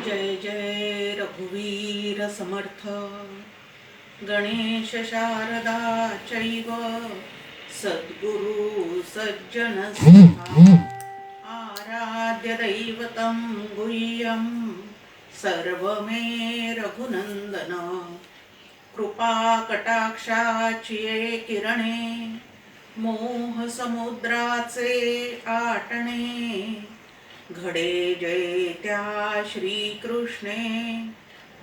जय जय रघुवीर समर्थ गणेश शारदा चैव सद्गुरु सज्जन आराध्य दैवतं गुह्यं सर्वमे रघुनंदन कृपा कटाक्षाची किरणे मोह समुद्राचे आटणे घडे जय त्या श्रीकृष्णे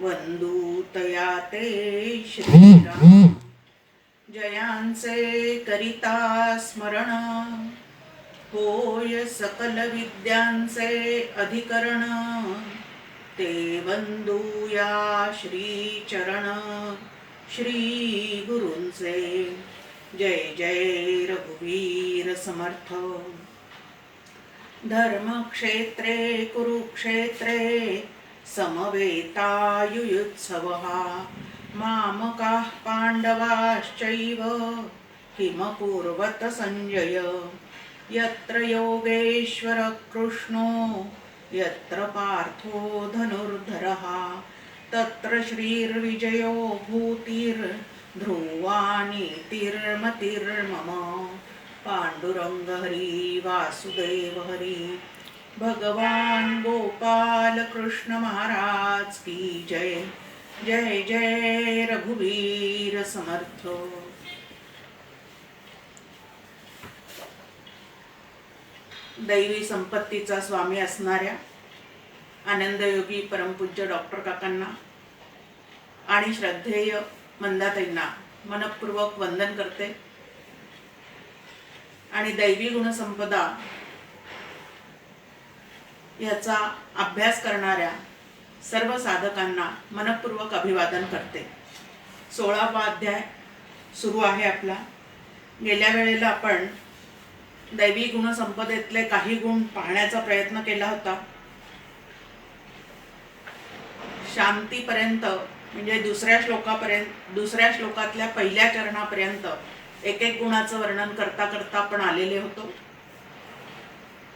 वंदू तया ते श्रीराम जयांचे करिता स्मरण होय सकल विद्यांचे अधिकरण ते वंदू या श्रीचरण श्री गुरूंचे जय जय रघुवीर समर्थ धर्मक्षेत्रे कुरुक्षेत्रे समवेतायुयुत्सवः मामकाः पाण्डवाश्चैव किमकुर्वत संजय यत्र योगेश्वर कृष्णो यत्र पार्थो धनुर्धरः तत्र श्रीर्विजयो भूतिर्ध्रुवा नीतिर्मतिर्मम पांडुरंग हरी वासुदेव हरी भगवान गोपाल कृष्ण महाराज की जय जय जय रघुवीर समर्थ। दैवी संपत्तीचा स्वामी असणाऱ्या आनंदयोगी परमपूज्य डॉक्टर काकांना आणि श्रद्धेय मंदाताईंना मनपूर्वक वंदन करते आणि दैवी गुणसंपदा याचा अभ्यास करणाऱ्या सर्व साधकांना मनपूर्वक अभिवादन करते। 16वा अध्याय सुरू आहे आपला। गेल्या वेळेला आपण दैवी गुणसंपदेतले काही गुण पाहण्याचा प्रयत्न केला होता। शांतीपर्यंत म्हणजे दुसऱ्या श्लोकातल्या पहिल्या चरणापर्यंत एक एक गुणाचं वर्णन करता करता आपण आलेले होतो।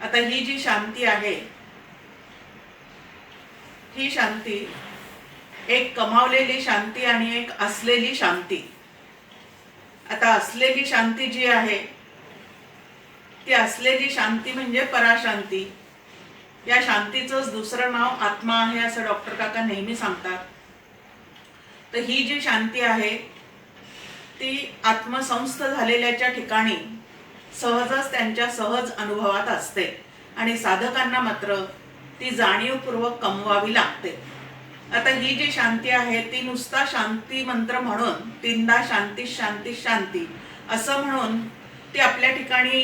आता ही जी शांती आहे ही शांती एक कमावलेली शांती आणि एक असलेली शांती। आता असलेली शांती जी आहे ती असलेली शांती म्हणजे पराशांती। या शांतीचंच दुसरं नाव आत्मा आहे असं डॉक्टर काका नेहमी सांगतात। तर ही जी शांती आहे ती आत्मसंस्थ झालेल्याच्या ठिकाणी सहजच त्यांच्या सहज अनुभवात असते आणि साधकांना मात्र ती जाणीवपूर्वक कमवावी लागते। आता ही जी शांती आहे ती नुसता शांती मंत्र म्हणून 3दा शांती शांती शांती असं म्हणून ती आपल्या ठिकाणी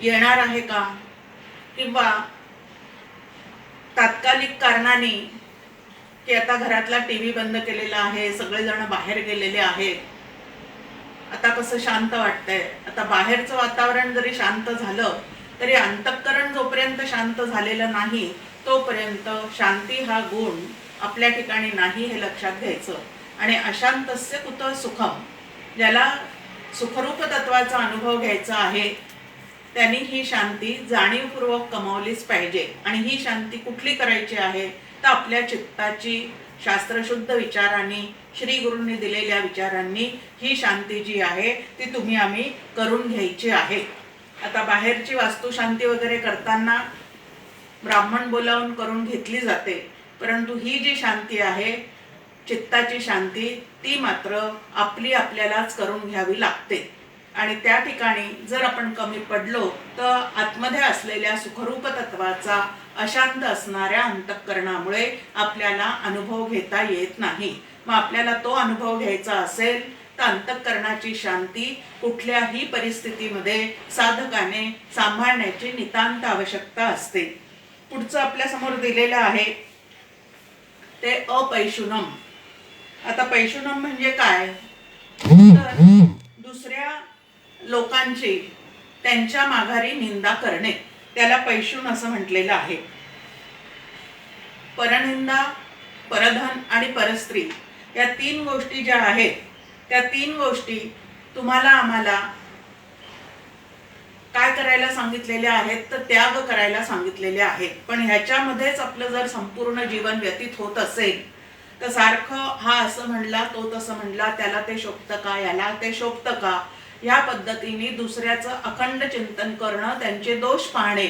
येणार आहे का, किंवा तात्कालिक कारणाने की आता घरातला टीव्ही बंद केलेला आहे, सगळेजण बाहेर गेलेले आहेत, आता कसं शांत वाटतंय, आता बाहेरचं वातावरण जरी शांत झालं तरी अंतःकरण जोपर्यंत शांत झालेलं नाही तोपर्यंत शांती हा गुण आपल्या ठिकाणी नाही हे लक्षात घ्यायचं। आणि अशांतस्य कुतः सुखम, ज्याला सुखरूप तत्वाचा अनुभव घ्यायचा आहे त्यांनी ही शांती जाणीवपूर्वक कमावलीच पाहिजे। आणि ही शांती कुठली करायची आहे तर आपल्या चित्ताची शास्त्रशुद्ध विचारांनी श्री गुरूंनी दिलेल्या विचारांनी ही शांती जी आहे ती तुम्ही आम्ही करून घ्यायची आहे। आता बाहेरची वास्तुशांती वगैरे करताना ब्राह्मण बोलावून करून घेतली जाते, परंतु ही जी शांती आहे चित्ताची शांती ती मात्र आपल्यालाच करून घ्यावी लागते। आणि त्या ठिकाणी जर आपण कमी पडलो तर आतमध्ये असलेल्या सुखरूप तत्वाचा अशांत असणाऱ्या अंतःकरणामुळे आपल्याला अनुभव घेता येत नाही। मग आपल्याला तो अनुभव घ्यायचा असेल तर अंतःकरणाची शांती कुठल्याही परिस्थितीमध्ये साधकाने सांभाळण्याची नितांत आवश्यकता असते। पुढचं आपल्या समोर दिलेलं आहे ते अपैशुनम। आता पैशुनम म्हणजे काय, तर दुसऱ्या लोकांची त्यांच्या माघारी निंदा करणे, त्याला पैशून असं म्हटलेलं आहे। परनिंदा, परधन आणि परस्त्री या 3 गोष्टी ज्या आहेत त्या 3 गोष्टी तुम्हाला आम्हाला काय करायला सांगितलेले आहेत, तर त्याग करायला सांगितलेले आहेत. पण ह्याच्यामध्येच आपलं जर संपूर्ण जीवन व्यतीत होत असेल तर सारखं हा असं म्हणला, तो तसं म्हणला, त्याला ते शोभतं का, याला ते शोभतं का, ह्या पद्धतीने दुसऱ्याचं अखंड चिंतन करणं, त्यांचे दोष पाहणे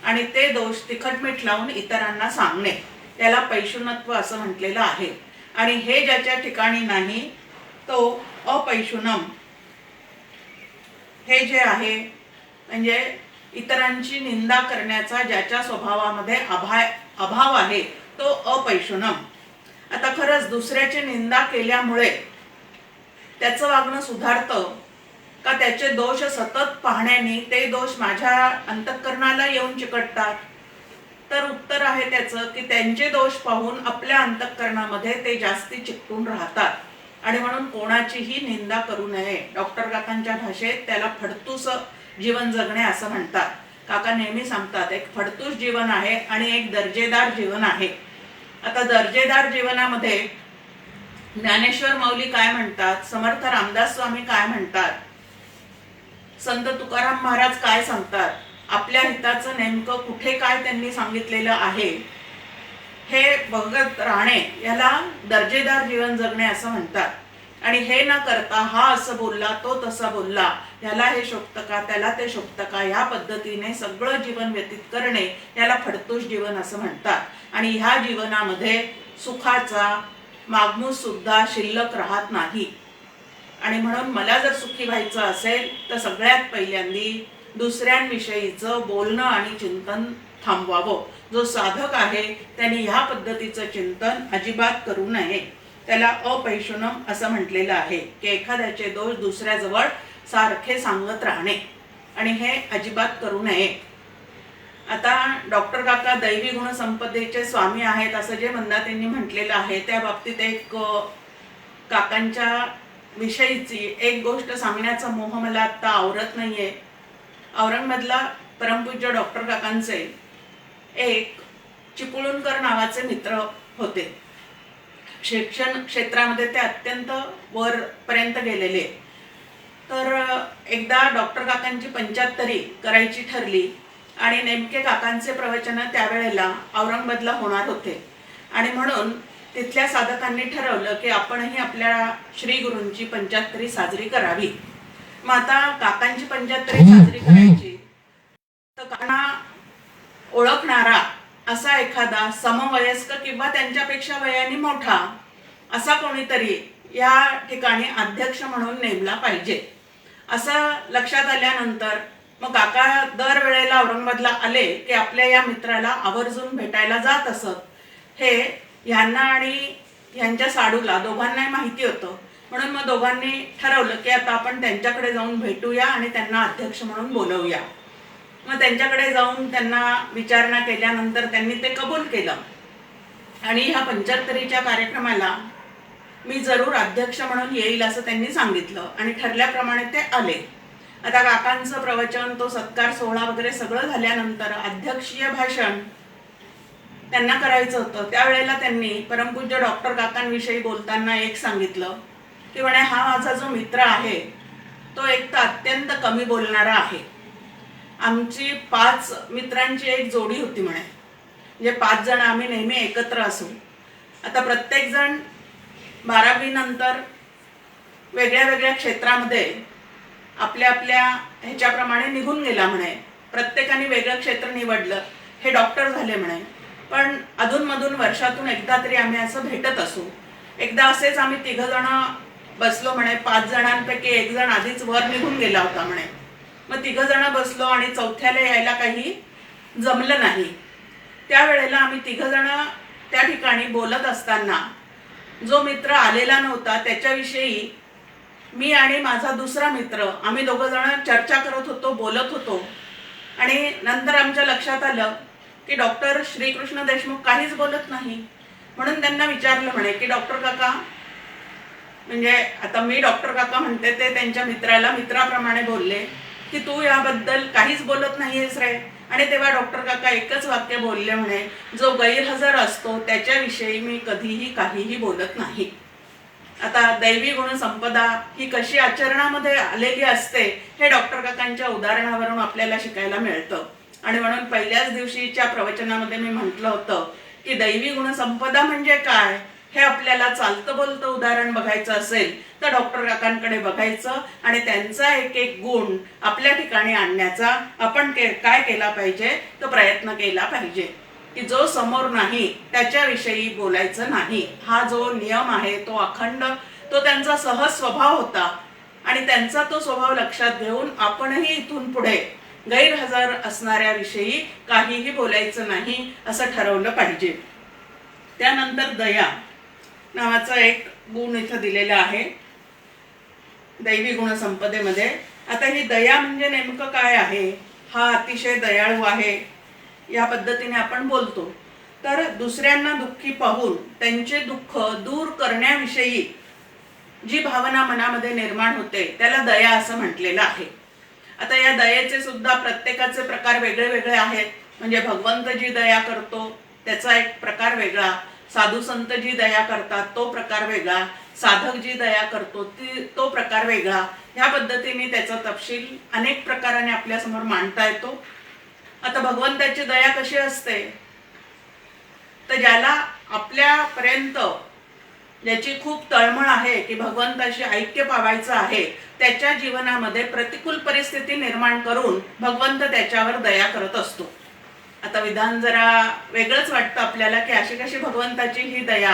आणि ते दोष तिखट मीठ लावून इतरांना सांगणे, त्याला पैशुनत्व असं म्हटलेलं आहे. आणि हे ज्याच्या ठिकाणी नाही तो अपैशुनम हे जे आहे म्हणजे इतरांची निंदा करण्याचा ज्याच्या स्वभावामध्ये अभाव आहे तो अपैशुनम. आता खरंच दुसऱ्याची निंदा केल्यामुळे त्याचं वागणं सुधारतं का त्याचे दोष सतत पाहण्याने ते दोष माझ्या अंतःकरणाला येऊन चिकटतात? तर उत्तर आहे त्याचं की त्यांचे दोष पाहून आपल्या अंतःकरणामध्ये ते जास्ती चिकटून राहतात. आणि म्हणून कोणाचीही निंदा करू नये. डॉक्टर काकांच्या भाषेत त्याला फडतूस जीवन जगणे असं म्हणतात. काका नेहमी सांगतात एक फडतूस जीवन आहे आणि एक दर्जेदार जीवन आहे. आता दर्जेदार जीवनामध्ये ज्ञानेश्वर माऊली काय म्हणतात, समर्थ रामदास स्वामी काय म्हणतात, संत तुकाराम महाराज काय सांगतात, आपल्या हिताचं नेमकं कुठे काय त्यांनी सांगितलेलं आहे हे बघत राहणे याला दर्जेदार जीवन जगणे असं म्हणतात. आणि हे न करता हा असं बोलला, तो तसा बोलला, याला हे शोभतं का, त्याला ते शोभतं का, ह्या पद्धतीने सगळं जीवन व्यतीत करणे याला फडतूस जीवन असं म्हणतात. आणि ह्या जीवनामध्ये सुखाचा मागमूस सुद्धा शिल्लक राहत नाही. आणि म्हणून मला जर सुखी व्हायचं असेल तर सगळ्यात पहिल्यांदी दुसऱ्यांविषयीचं बोलणं आणि चिंतन थांबवावं. जो साधक आहे त्यांनी ह्या पद्धतीचं चिंतन अजिबात करू नये. त्याला अपैशुनम असं म्हटलेलं आहे की एखाद्याचे दोष दुसऱ्याजवळ सारखे सांगत राहणे आणि हे अजिबात करू नये. आता डॉक्टर काका दैवी गुणसंपदेचे स्वामी आहेत असं जे मंदाताईंनी म्हटलेलं आहे त्या बाबतीत एक काकांच्या विषयीची एक गोष्ट सांगण्याचा मोह मला आता आवरत नाहीये. औरंगाबादला परमपूज्य डॉक्टर काकांचे एक चिपळूणकर नावाचे मित्र होते. शिक्षण क्षेत्रामध्ये ते अत्यंत वरपर्यंत गेलेले. तर एकदा डॉक्टर काकांची 75 करायची ठरली आणि नेमके काकांचे प्रवचन त्यावेळेला औरंगाबादला होणार होते. आणि म्हणून तिथल्या साधकांनी ठरवलं की आपणही आपल्या श्री गुरूंची 75 साजरी करावी. मग आता काकांची 75 साजरी करायची तर काकांना ओळखणारा असा एखादा समवयस्क किंवा त्यांच्यापेक्षा वयाने मोठा असा कोणीतरी या ठिकाणी अध्यक्ष म्हणून नेमला पाहिजे असं लक्षात आल्यानंतर मग काका दरवेळेला औरंगाबादला आले की आपल्या या मित्राला आवर्जून भेटायला जात असत. हे ह्यांना आणि ह्यांच्या साडूला दोघांनाही माहिती होतं. म्हणून मग दोघांनी ठरवलं की आता आपण त्यांच्याकडे जाऊन भेटूया आणि त्यांना अध्यक्ष म्हणून बोलवूया. मग त्यांच्याकडे जाऊन त्यांना विचारणा केल्यानंतर त्यांनी ते कबूल केलं आणि ह्या 75च्या कार्यक्रमाला मी जरूर अध्यक्ष म्हणून येईल असं त्यांनी सांगितलं आणि ठरल्याप्रमाणे ते आले. आता काकांचं प्रवचन तो सत्कार सोहळा वगैरे सगळं झाल्यानंतर अध्यक्षीय भाषण त्यांना करायचं होतं. त्यावेळेला त्यांनी परमपूज्य डॉक्टर काकांविषयी बोलताना एक सांगितलं की म्हणे हा माझा जो मित्र आहे तो एक तर अत्यंत कमी बोलणारा आहे. आमची 5 मित्रांची एक जोडी होती म्हणे, म्हणजे 5 जण आम्ही नेहमी एकत्र असू. आता प्रत्येक जण 12वी नंतर वेगळ्या वेगळ्या क्षेत्रामध्ये आपल्या आपल्या ह्याच्याप्रमाणे निघून गेला म्हणे. प्रत्येकाने वेगळं क्षेत्र निवडलं, हे डॉक्टर झाले म्हणे. पण अधूनमधून वर्षातून एकदा तरी आम्ही असं भेटत असू. एकदा असेच आम्ही 3 जण बसलो म्हणे. 5 जणांपैकी एक जण आधीच वर निघून गेला होता म्हणे. मग 3 जण बसलो आणि चौथ्याला यायला काही जमलं नाही. त्यावेळेला आम्ही 3 जण त्या ठिकाणी बोलत असताना जो मित्र आलेला नव्हता त्याच्याविषयी मी आणि माझा दुसरा मित्र आम्ही 2 जण चर्चा करत होतो, बोलत होतो. आणि नंतर आमच्या लक्षात आलं की डॉक्टर श्रीकृष्ण देशमुख काहीच बोलत नाही. म्हणून त्यांना विचारलं म्हणे की डॉक्टर काका, म्हणजे आता मी डॉक्टर काका म्हणते ते त्यांच्या मित्राला मित्राप्रमाणे बोलले की तू याबद्दल काहीच बोलत नाहीयेस रे. आणि तेव्हा डॉक्टर काका एकच वाक्य बोलले म्हणे, जो गैरहजर असतो त्याच्याविषयी मी कधीही काहीही बोलत नाही. आता दैवी गुणसंपदा ही कशी आचरणामध्ये आलेली असते हे डॉक्टर काकांच्या उदाहरणावरून आपल्याला शिकायला मिळतं. आणि म्हणून पहिल्याच दिवशीच्या प्रवचनामध्ये मी म्हटलं होतं की दैवी गुणसंपदा म्हणजे काय हे आपल्याला चालतं बोलतं उदाहरण बघायचं असेल तर डॉक्टर काकांकडे बघायचं आणि त्यांचा एक एक गुण आपल्या ठिकाणी आणण्याचा आपण काय केला पाहिजे तो प्रयत्न केला पाहिजे की जो समोर नाही त्याच्याविषयी बोलायचं नाही. हा जो नियम आहे तो अखंड, तो त्यांचा सहज स्वभाव होता आणि त्यांचा तो स्वभाव लक्षात घेऊन आपणही इथून पुढे गैरहजर असणाऱ्या विषयी काहीही बोलायचं नाही असं ठरवलं पाहिजे. त्यानंतर दया नावाचा एक गुण इथं दिलेला आहे दैवी गुणसंपदेमध्ये. आता ही दया म्हणजे नेमकं काय आहे? हा अतिशय दयाळू आहे या पद्धतीने आपण बोलतो. तर दुसऱ्यांना दुःखी पाहून त्यांचे दुःख दूर करण्याविषयी जी भावना मनामध्ये निर्माण होते त्याला दया असं म्हटलेलं आहे. आता या दयेचे सुद्धा प्रत्येकाचे प्रकार वेगळे वेगळे आहेत. म्हणजे भगवंत जी दया करतो त्याचा एक प्रकार वेगळा, साधू संत जी दया करतात तो प्रकार वेगळा, साधक जी दया करतो तो प्रकार वेगळा. ह्या पद्धतीने त्याचा तपशील अनेक प्रकाराने आपल्यासमोर मांडता येतो. आता भगवंताची दया कशी असते तर ज्याला आपल्यापर्यंत ज्याची खूप तळमळ आहे की भगवंताशी ऐक्य पावायचं आहे त्याच्या जीवनामध्ये प्रतिकूल परिस्थिती निर्माण करून भगवंत त्याच्यावर दया करत असतो. आता विधान जरा वेगळंच वाटतं आपल्याला की अशी कशी भगवंताची ही दया.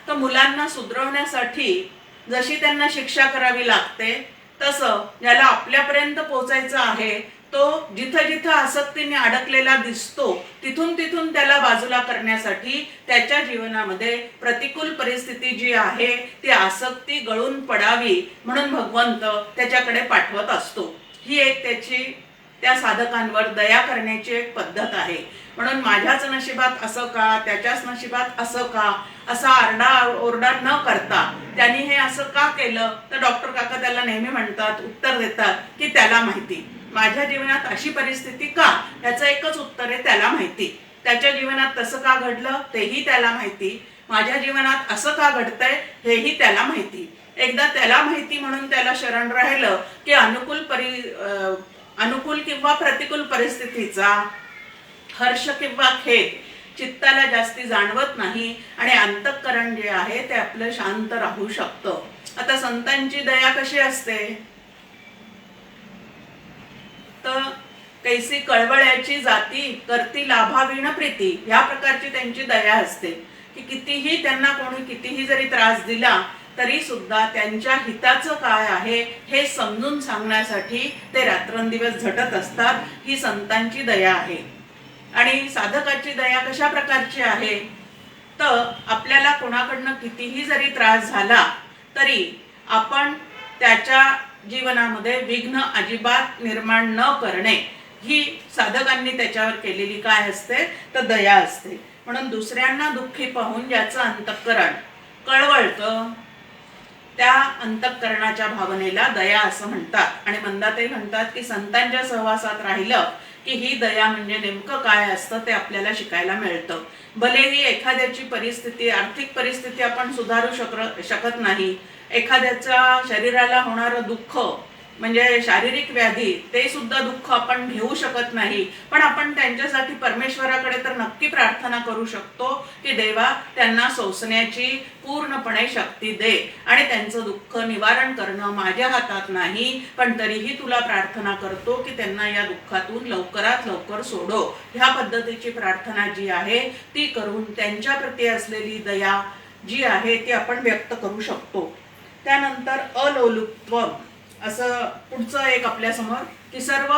तर मुलांना सुधरवण्यासाठी जशी त्यांना शिक्षा करावी लागते तसं ज्याला आपल्यापर्यंत पोहोचायचं आहे तो जिथं जिथं आसक्तीने अडकलेला दिसतो तिथून तिथून त्याला बाजूला करण्यासाठी त्याच्या जीवनामध्ये प्रतिकूल परिस्थिती जी आहे ती आसक्ती गळून पडावी म्हणून भगवंत त्याच्याकडे पाठवत असतो. ही एक त्याची त्या साधकांवर दया करण्याची एक पद्धत आहे. म्हणून माझ्याच नशिबात असं का, त्याच्याच नशिबात असं का असा आरडा न करता त्यांनी हे असं का केलं तर डॉक्टर काका त्याला नेहमी म्हणतात, उत्तर देतात की त्याला माहिती. माझ्या जीवनात अशी परिस्थिती का याचं एकच उत्तर आहे, त्याला माहिती. त्याच्या जीवनात तसं का घडलं तेही त्याला माहिती. माझ्या जीवनात असं का घडतंय हेही त्याला माहिती. एकदा त्याला माहिती म्हणून त्याला शरण राहिलं की अनुकूल किंवा प्रतिकूल परिस्थितीचा हर्ष किंवा खेद चित्ताला जास्ती जाणवत नाही आणि अंतःकरण जे आहे ते आपलं शांत राहू शकतं. आता संतांची दया कशी असते तर कैसी कळवळ्याची जाती करती लाभाविण प्रीती या प्रकारची त्यांची दया असते की कितीही त्यांना कोणी कितीही जरी त्रास दिला तरी सुद्धा त्यांच्या हिताचं काय आहे हे समजून सांगण्यासाठी ते रात्रंदिवस झटत असतात. ही संतांची दया आहे. आणि साधकाची दया कशा प्रकारची आहे तर आपल्याला कोणाकडनं कितीही जरी त्रास झाला तरी आपण त्याच्या जीवनामध्ये विघ्न अजिबात निर्माण न करणे ही साधकांनी त्याच्यावर केलेली काय असते तर दया असते. म्हणून दुसऱ्यांना दुःखी पाहून ज्याचं अंतःकरण कळवळतं त्या अंतःकरणाच्या भावनेला दया असं म्हणतात. आणि मंदाताई म्हणतात की संतांच्या सहवासात राहिलं की ही दया म्हणजे नेमकं काय असतं ते आपल्याला शिकायला मिळतं. भलेही एखाद्याची परिस्थिती, आर्थिक परिस्थिती आपण सुधारू शकत नाही, एखाद्याच्या शरीराला होणारं दुःख म्हणजे शारीरिक व्याधी ते सुद्धा दुःख आपण घेऊ शकत नाही, पण आपण त्यांच्यासाठी परमेश्वराकडे तर नक्की प्रार्थना करू शकतो की देवा त्यांना सोसण्याची पूर्णपणे शक्ती दे आणि त्यांचं दुःख निवारण करणं माझ्या हातात नाही, पण तरीही तुला प्रार्थना करतो की त्यांना या दुःखातून लवकरात लवकर सोडो. ह्या पद्धतीची प्रार्थना जी आहे ती करून त्यांच्या प्रती असलेली दया जी आहे ती आपण व्यक्त करू शकतो. त्यानंतर अलोलुप्त्व असं पुढचं एक आपल्या समोर की सर्व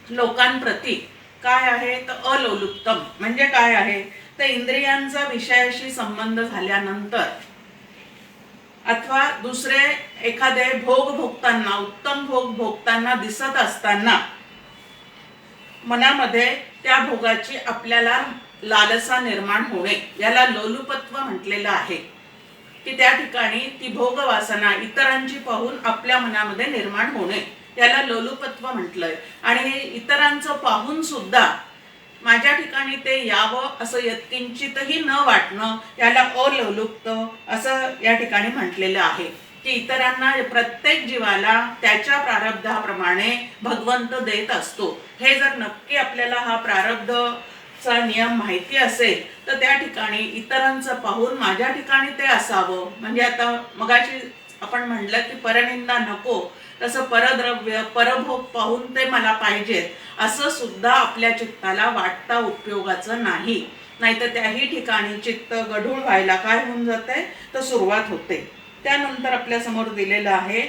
लोकांप्रती काय आहे तर अलोलुप्तम म्हणजे काय आहे तर इंद्रियांचा विषयाशी संबंध झाल्यानंतर अथवा दुसरे एखादे भोग भोगताना, उत्तम भोग भोगताना दिसत असताना मनामध्ये त्या भोगाची आपल्याला लालसा निर्माण होणे याला लोलुपत्व म्हटलेलं आहे. की त्या ठिकाणी ती भोग वासना इतरांची पाहून आपल्या मनामध्ये निर्माण होणे याला लोलुपत्व म्हटलंय. आणि इतरांचं पाहून सुद्धा माझ्या ठिकाणी ते यावं असं यत्किंचितही न वाटणं, याला अलोलुप्त असं या ठिकाणी म्हटलेलं आहे की इतरांना, प्रत्येक जीवाला त्याच्या प्रारब्धाप्रमाणे भगवंत देत असतो. हे जर नक्की आपल्याला हा प्रारब्धचा नियम माहिती असेल तर त्या ठिकाणी इतरांचं पाहून माझ्या ठिकाणी ते असावं. म्हणजे आता मगाशी आपण म्हटलं की परनिंदा नको, तसं परद्रव्य परभोग पाहून ते मला पाहिजेत असं सुद्धा आपल्या चित्ताला वाटता उपयोगाचं नाही. नाहीतर त्याही ठिकाणी चित्त गढूळ व्हायला काय होऊन जाते तर सुरुवात होते. त्यानंतर आपल्या समोर दिलेलं आहे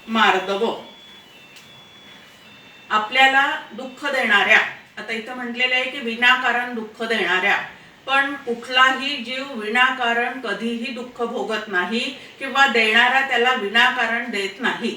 मार्दव. आपल्याला दुःख देणाऱ्या, आता इथं म्हटलेलं आहे की विनाकारण दुःख देणाऱ्या, पण कुठलाही जीव विनाकारण कधीही दुःख भोगत नाही किंवा देणारा त्याला विनाकारण देत नाही.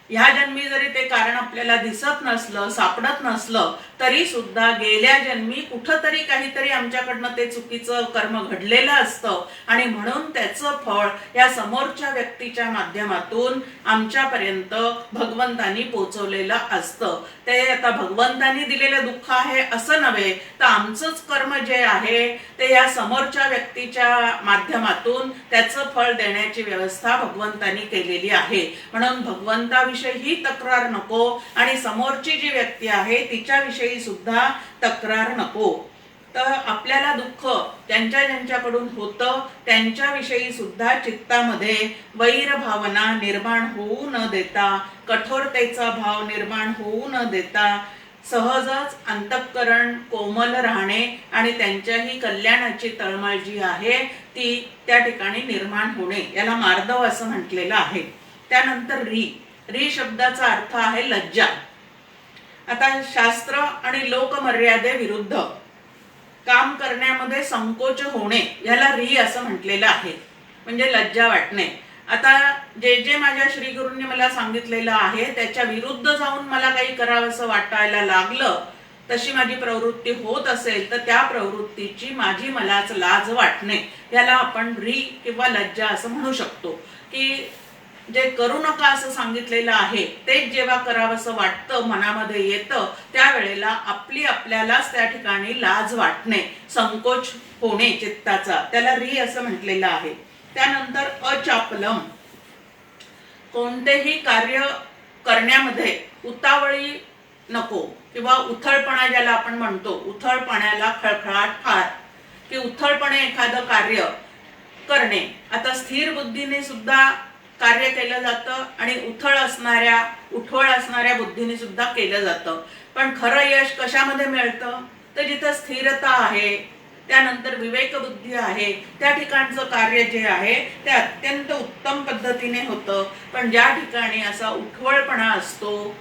ह्या जन्मी जरी ते कारण आपल्याला दिसत नसलं, सापडत नसलं, तरी सुद्धा गेल्या जन्मी कुठंतरी काहीतरी आमच्याकडनं ते चुकीचं कर्म घडलेलं असतं आणि म्हणून त्याचं फळ या समोरच्या व्यक्तीच्या माध्यमातून आमच्यापर्यंत भगवंतानी पोचवलेलं असतं. ते आता भगवंतानी दिलेलं दुःख आहे असं नव्हे, तर आमचंच कर्म जे आहे ते या समोरच्या व्यक्तीच्या माध्यमातून त्याचं फळ देण्याची व्यवस्था भगवंतानी केलेली आहे. म्हणून भगवंताविषयी ही तक्रार नको आणि समोरची जी व्यक्ती आहे तिच्याविषयी सुद्धा तक्रार नको. तर आपल्याला दुःख त्यांच्या ज्यांच्याकडून होतं त्यांच्याविषयी सुद्धा चित्तामध्ये वैर भावना निर्माण होऊ न देता, कठोरतेचा भाव निर्माण होऊ न देता, सहजच अंतःकरण कोमल राहणे आणि त्यांच्याही कल्याणाची तळमळ जी आहे ती त्या ठिकाणी निर्माण होणे, याला मार्दव असं म्हटलेलं आहे. त्यानंतर री शब्दाचा अर्थ आहे लज्जा. आता शास्त्र आणि लोकमर्यादे विरुद्ध काम करण्यामध्ये संकोच होणे, याला री असं म्हटलेलं आहे, म्हणजे लज्जा वाटणे. आता जे जे माझ्या श्रीगुरूंनी मला सांगितलेलं आहे त्याच्या विरुद्ध जाऊन मला काही करावंसं वाटायला लागलं, तशी माझी प्रवृत्ती होत असेल तर त्या प्रवृत्तीची माझी मलाच लाज वाटणे, याला आपण री किंवा लज्जा असं म्हणू शकतो. की जे करू नका असं सांगितलेलं आहे तेच जेव्हा करावंसं वाटतं, मनामध्ये येतं, त्यावेळेला आपल्यालाच त्या ठिकाणी लाज वाटणे, संकोच होणे चित्ताचा, त्याला री असं म्हटलेलं आहे. त्यानंतर अचापलम, कोणतेही कार्य करण्यामध्ये उतावळी नको किंवा उथळपणा ज्याला आपण म्हणतो, उथळपणाला खळखळाट फार, की उथळपणे एखादं कार्य करणे. आता स्थिर बुद्धीने सुद्धा कार्य केलं जातं आणि उथळ असणाऱ्या बुद्धीने सुद्धा केलं जातं. पण खरं यश कशामध्ये मिळतं तर जिथं स्थिरता आहे, त्यानंतर विवेक बुद्धी आहे, त्या ठिकाणचं कार्य जे आहे ते अत्यंत उत्तम पद्धतीने होतं. पण ज्या ठिकाणी असा उठवळपणा असतो,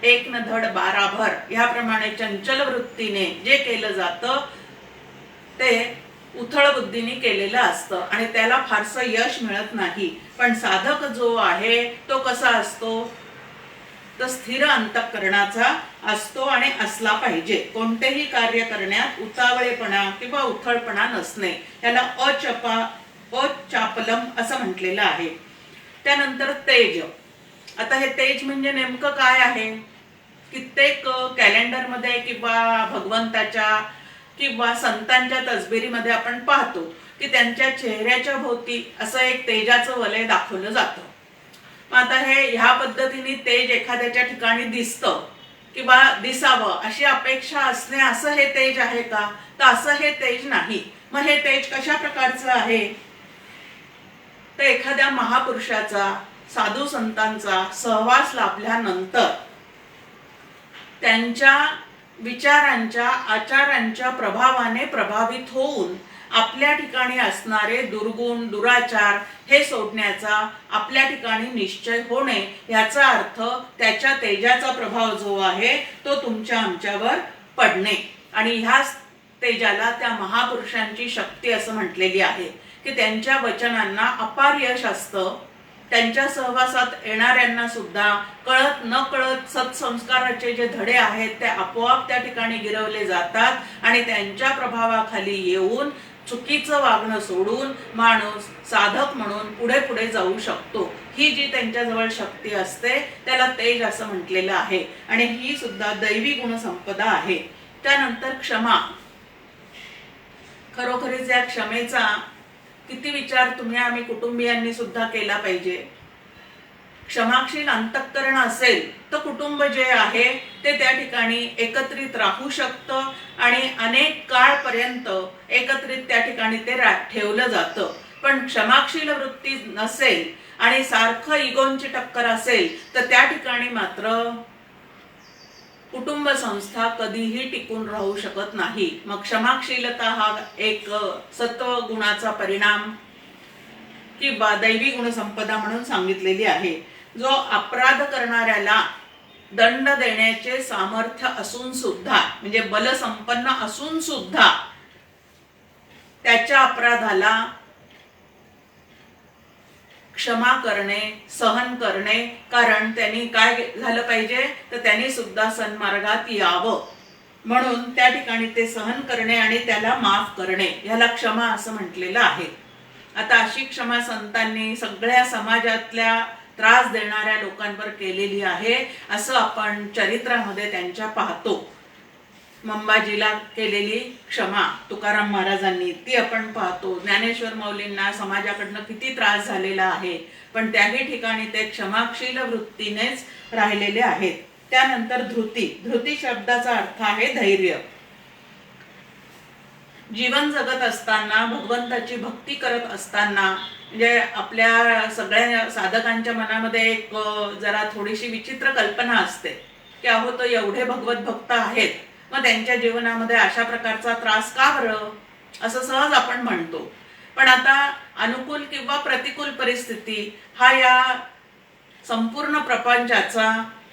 एक न धड बारा भर याप्रमाणे चंचल वृत्तीने जे केलं जातं ते उथळ बुद्धीने केलेलं असतं आणि त्याला फारसं यश मिळत नाही. पण साधक जो आहे तो कसा असतो तर स्थिर अंतःकरणाचा असतो आणि असला पाहिजे. कोणतेही कार्य करण्यात उतावळेपणा किंवा उथळपणा नसणे, याला अचापलम असं म्हटलेलं आहे. त्यानंतर तेज. आता हे तेज म्हणजे नेमकं काय आहे? कित्येक कॅलेंडरमध्ये किंवा भगवंताच्या किंवा संतांच्या तसबिरीमध्ये आपण पाहतो की त्यांच्या चेहऱ्याच्या भोवती असं एक तेजाचं वलय दाखवलं जातं. मग आता ह्या पद्धतीने तेज एखाद्याच्या ठिकाणी दिसतं किंवा दिसावं अशी अपेक्षा असणे, असं हे तेज आहे का? तर असं हे तेज नाही. मग हे तेज कशा प्रकारचं आहे तर एखाद्या महापुरुषाचा, साधू संतांचा सहवास लाभल्यानंतर त्यांच्या विचारांच्या, आचारांच्या प्रभावाने प्रभावित होऊन आपल्या ठिकाणी असणारे दुर्गुण, दुराचार हे सोडण्याचा आपल्या ठिकाणी निश्चय होणे, याचा अर्थ त्याच्या तेजाचा प्रभाव जो आहे तो तुमच्या आमच्यावर पडणे. आणि ह्या तेजाला त्या महापुरुषांची शक्ती असं म्हटलेली आहे की त्यांच्या वचनांना अपार यश असतं. त्यांच्या सहवासात येणाऱ्यांना सुद्धा कळत न कळत सत्संस्काराचे जे धडे आहेत ते आपोआप त्या ठिकाणी गिरवले जातात आणि त्यांच्या प्रभावाखाली येऊन चुकीचं वागणं सोडून माणूस साधक म्हणून पुढे पुढे जाऊ शकतो. ही जी त्यांच्याजवळ शक्ती असते त्याला तेज असं म्हटलेलं आहे आणि ही सुद्धा दैवी गुणसंपदा आहे. त्यानंतर क्षमा. खरोखरीच या क्षमेचा किती विचार तुम्ही आम्ही कुटुंबियांनी सुद्धा केला पाहिजे. क्षमाशील अंतःकरण असेल तर कुटुंब जे आहे ते त्या ठिकाणी एकत्रित राहू शकतं आणि अनेक काळपर्यंत एकत्रित त्या ठिकाणी ते ठेवलं जातं. पण क्षमाशील वृत्ती नसेल आणि सारखं इगोंची टक्कर असेल तर त्या ठिकाणी मात्र कुटुंब संस्था कधीही टिकून राहू शकत नाही. मग क्षमाशीलता हा एक सत्व गुणाचा परिणाम किंवा दैवी गुणसंपदा म्हणून सांगितलेली आहे. जो अपराध करणाऱ्याला दंड देण्याचे सामर्थ्य असून सुद्धा, म्हणजे बलसंपन्न असून सुद्धा त्याच्या अपराधाला क्षमा करणे, सहन करणे, कारण त्यांनी काय झालं पाहिजे तर त्यांनी सुद्धा सन्मार्गात यावं म्हणून त्या ठिकाणी ते सहन करणे आणि त्याला माफ करणे, याला क्षमा असं म्हटलेलं आहे. आता अशी क्षमा संतांनी सगळ्या समाजातल्या त्रास देणाऱ्या लोकांवर केलेली आहे असं आपण चरित्रामध्ये त्यांच्या पाहतो. मंबाजीला केलेली क्षमा तुकाराम महाराजांनी ती आपण पाहतो. ज्ञानेश्वर माऊलींना समाजाकडनं किती त्रास झालेला आहे, पण त्याही ठिकाणी ते क्षमाशील वृत्तीनेच राहिलेले आहेत. त्यानंतर धृती. धृती शब्दाचा अर्थ आहे धैर्य. जीवन जगत असताना, भगवंताची भक्ती करत असताना, म्हणजे आपल्या सगळ्या साधकांच्या मनामध्ये एक जरा थोडीशी विचित्र कल्पना असते की अहो तो एवढे भगवत भक्त आहेत, मग त्यांच्या जीवनामध्ये अशा प्रकारचा त्रास का बरं, असं सहज आपण म्हणतो. पण आता अनुकूल किंवा प्रतिकूल परिस्थिती हा या संपूर्ण प्रपंचाचा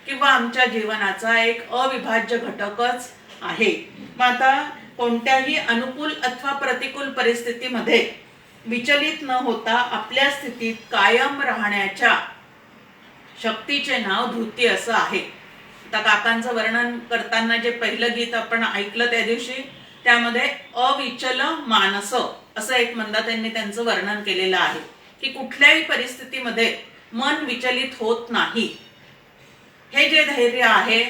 किंवा आमच्या जीवनाचा एक अविभाज्य घटकच आहे. मग आता कोणत्याही अनुकूल अथवा प्रतिकूल परिस्थितीमध्ये विचलित न होता आपल्या स्थितीत कायम राहण्याच्या शक्तीचे नाव धृती असं आहे. आता काकांचं वर्णन करताना जे पहिलं गीत आपण ऐकलं त्या दिवशी, त्यामध्ये अविचल मानस असं एक मंदा त्यांनी त्यांचं वर्णन केलेलं आहे की कुठल्याही परिस्थितीमध्ये मन विचलित होत नाही. हे जे धैर्य आहे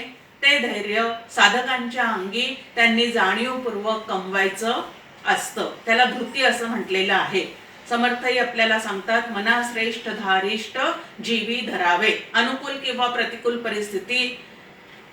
ते धैर्य साधकांच्या अंगी त्यांनी जाणीवपूर्वक कमवायचं असतं, त्याला धृती असं म्हटलेलं आहे. समर्थही आपल्याला सांगतात, मनाश्रेष्ठ धारिष्ट जीवी धरावे. अनुकूल किंवा प्रतिकूल परिस्थिती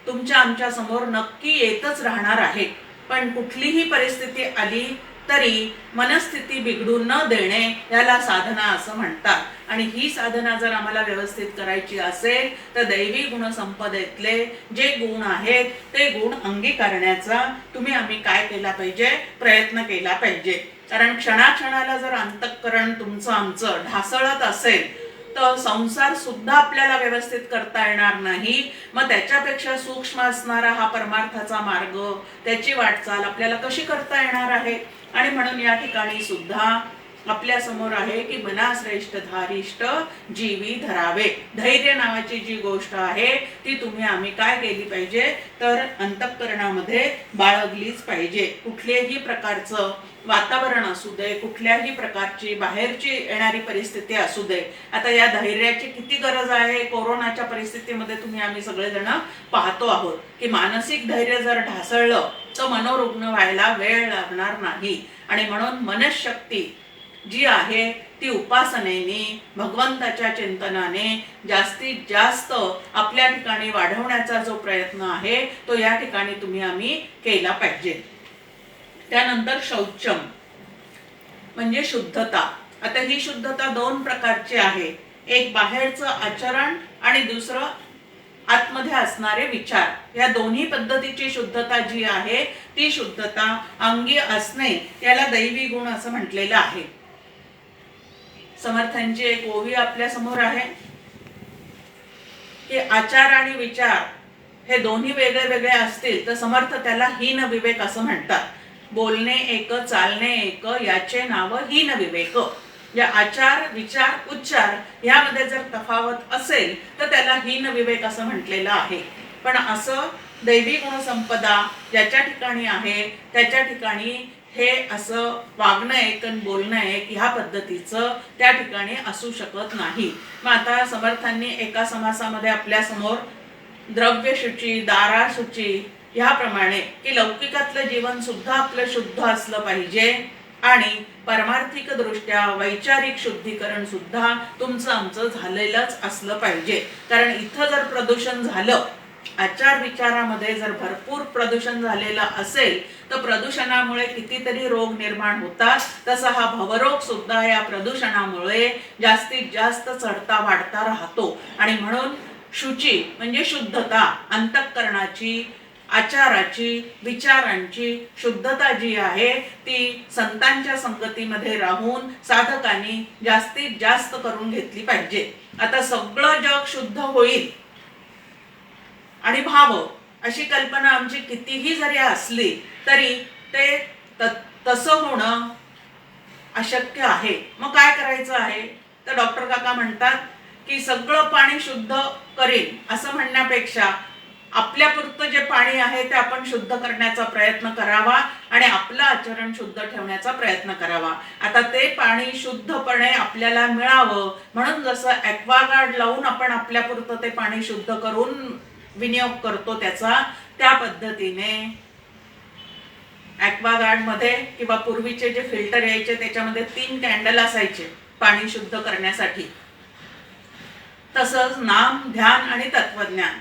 तुमच्या आमच्या समोर नक्की येतच राहणार आहे, पण कुठलीही परिस्थिती आली तरी मनस्थिती बिघडू न देणे याला साधना असं म्हणतात. आणि ही साधना जर आम्हाला व्यवस्थित करायची असेल तर दैवी गुणसंपदेतले जे गुण आहेत ते गुण अंगीकारण्याचा तुम्ही आम्ही काय केला पाहिजे, प्रयत्न केला पाहिजे. कारण क्षणाक्षणाला जर अंतःकरण तुमचं आमचं ढासळत असेल तर संसार सुद्धा आपल्याला व्यवस्थित करता येणार नाही. मग त्याच्यापेक्षा सूक्ष्म असणारा हा परमार्थाचा मार्ग, त्याची वाटचाल आपल्याला कशी करता येणार आहे. आणि म्हणून या ठिकाणी सुद्धा आपल्या समोर आहे की मनाश्रेष्ठ धारिष्ट जीवी धरावे. धैर्य नावाची जी गोष्ट आहे ती तुम्ही आम्ही काय केली पाहिजे तर अंतःकरणामध्ये बाळगलीच पाहिजे. कुठल्याही प्रकारचं वातावरण असू दे, कुठल्याही प्रकारची बाहेरची येणारी परिस्थिती असू दे. आता या धैर्याची किती गरज आहे कोरोनाच्या परिस्थितीमध्ये तुम्ही आम्ही सगळेजण पाहतो आहोत की मानसिक धैर्य जर ढासळलं तर मनोरुग्ण व्हायला वेळ लागणार नाही. आणि म्हणून मनशक्ती जी आहे ती उपासनेने, भगवंताच्या चिंतनाने जास्तीत जास्त आपल्या ठिकाणी वाढवण्याचा जो प्रयत्न आहे तो या ठिकाणी तुम्ही आम्ही केला पाहिजे. त्यानंतर शौचम म्हणजे शुद्धता. आता ही शुद्धता दोन प्रकारची आहे, एक बाहेरचं आचरण आणि दुसरं आतमध्ये असणारे विचार. या दोन्ही पद्धतीची शुद्धता जी आहे ती शुद्धता अंगी असणे याला दैवी गुण असं म्हटलेलं आहे. समर्थांची एक ओवी आपल्या समोर आहे की आचार आणि विचार हे दोन्ही वेगळे वेगळे असतील तर समर्थ त्याला हीन विवेक असं म्हणतात. बोलणे एक चालणे एक याचे नाव हीन विवेक. या आचार विचार उच्चार यामध्ये जर तफावत असेल तर त्याला हीन विवेक असं म्हटलेलं आहे. पण असं दैवी गुणसंपदा ज्याच्या ठिकाणी आहे त्याच्या ठिकाणी हे असं वागणं एक आणि बोलणं एक ह्या पद्धतीचं त्या ठिकाणी असू शकत नाही. मग आता समर्थांनी एका समासामध्ये आपल्या समोर द्रव्य शुची, दारा शुची ह्याप्रमाणे की लौकिकातलं जीवन सुद्धा आपलं शुद्ध असलं पाहिजे आणि परमार्थिक दृष्ट्या वैचारिक शुद्धीकरण सुद्धा तुमचं आमचं झालेलंच असलं पाहिजे. कारण इथं जर प्रदूषण झालं, आचार विचारामध्ये जर भरपूर प्रदूषण झालेलं असेल तर प्रदूषणामुळे कितीतरी रोग निर्माण होतात. तसा हा भवरोग सुद्धा या प्रदूषणामुळे जास्तीत जास्त चढता वाढता राहतो. आणि म्हणून शुची म्हणजे शुद्धता, अंतःकरणाची, आचाराची, विचारांची शुद्धता जी आहे ती संतांच्या संगतीमध्ये राहून साधकांनी जास्तीत जास्त करून घेतली पाहिजे. आता सगळं जग शुद्ध होईल आणि भाव अशी कल्पना आमची कितीही जरी असली तरी ते तसं होणं अशक्य आहे. मग काय करायचं आहे? तर डॉक्टर काका म्हणतात की सगळं पाणी शुद्ध करेल असं म्हणण्यापेक्षा आपल्यापुरतं जे पाणी आहे ते आपण शुद्ध करण्याचा प्रयत्न करावा आणि आपलं आचरण शुद्ध ठेवण्याचा प्रयत्न करावा. आता ते पाणी शुद्धपणे आपल्याला मिळावं म्हणून जसं ॲक्वागार्ड लावून आपण आपल्यापुरतं ते पाणी शुद्ध करून विनियोग करतो त्याचा, त्या पद्धतीने ॲक्वागार्ड मध्ये किंवा पूर्वीचे जे फिल्टर यायचे त्याच्यामध्ये 3 कॅन्डल असायचे पाणी शुद्ध करण्यासाठी. तसंच नाम, ध्यान आणि तत्वज्ञान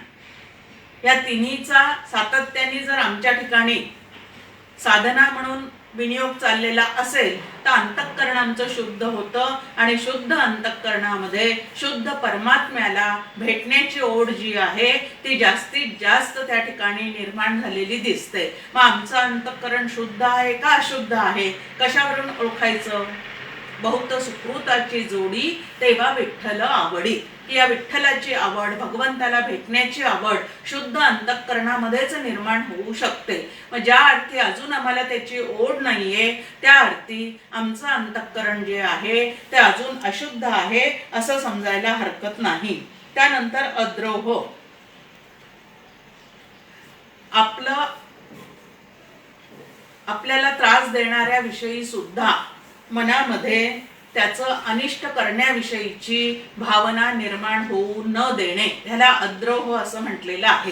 या तिन्हीचा सातत्याने जर आमच्या ठिकाणी साधना म्हणून विनियोग चाललेला असेल तर अंतःकरण आमचं शुद्ध होतं आणि शुद्ध अंतःकरणामध्ये शुद्ध परमात्म्याला भेटण्याची ओढ जी आहे ती जास्तीत जास्त त्या ठिकाणी निर्माण झालेली दिसते. मग आमचं अंतःकरण शुद्ध आहे का अशुद्ध आहे कशावरून ओळखायचं? बहुत सुकृताची जोडी तेव्हा विठ्ठल आवडी. या विठ्ठलाची आवड, भगवंताला भेटण्याची आवड शुद्ध अंतःकरणामध्येच निर्माण होऊ शकते. मग ज्या अर्थी अजून आम्हाला त्याची ओढ नाहीये त्या अर्थी आमचं अंतःकरण जे आहे ते अजून अशुद्ध आहे असं समजायला हरकत नाही. त्यानंतर अद्रोह, आपल्याला त्रास देणाऱ्या विषयी सुद्धा मनामध्ये त्याचं अनिष्ट करण्याविषयीची भावना निर्माण होऊ न देणे, ह्याला अद्रोह असं म्हटलेलं आहे.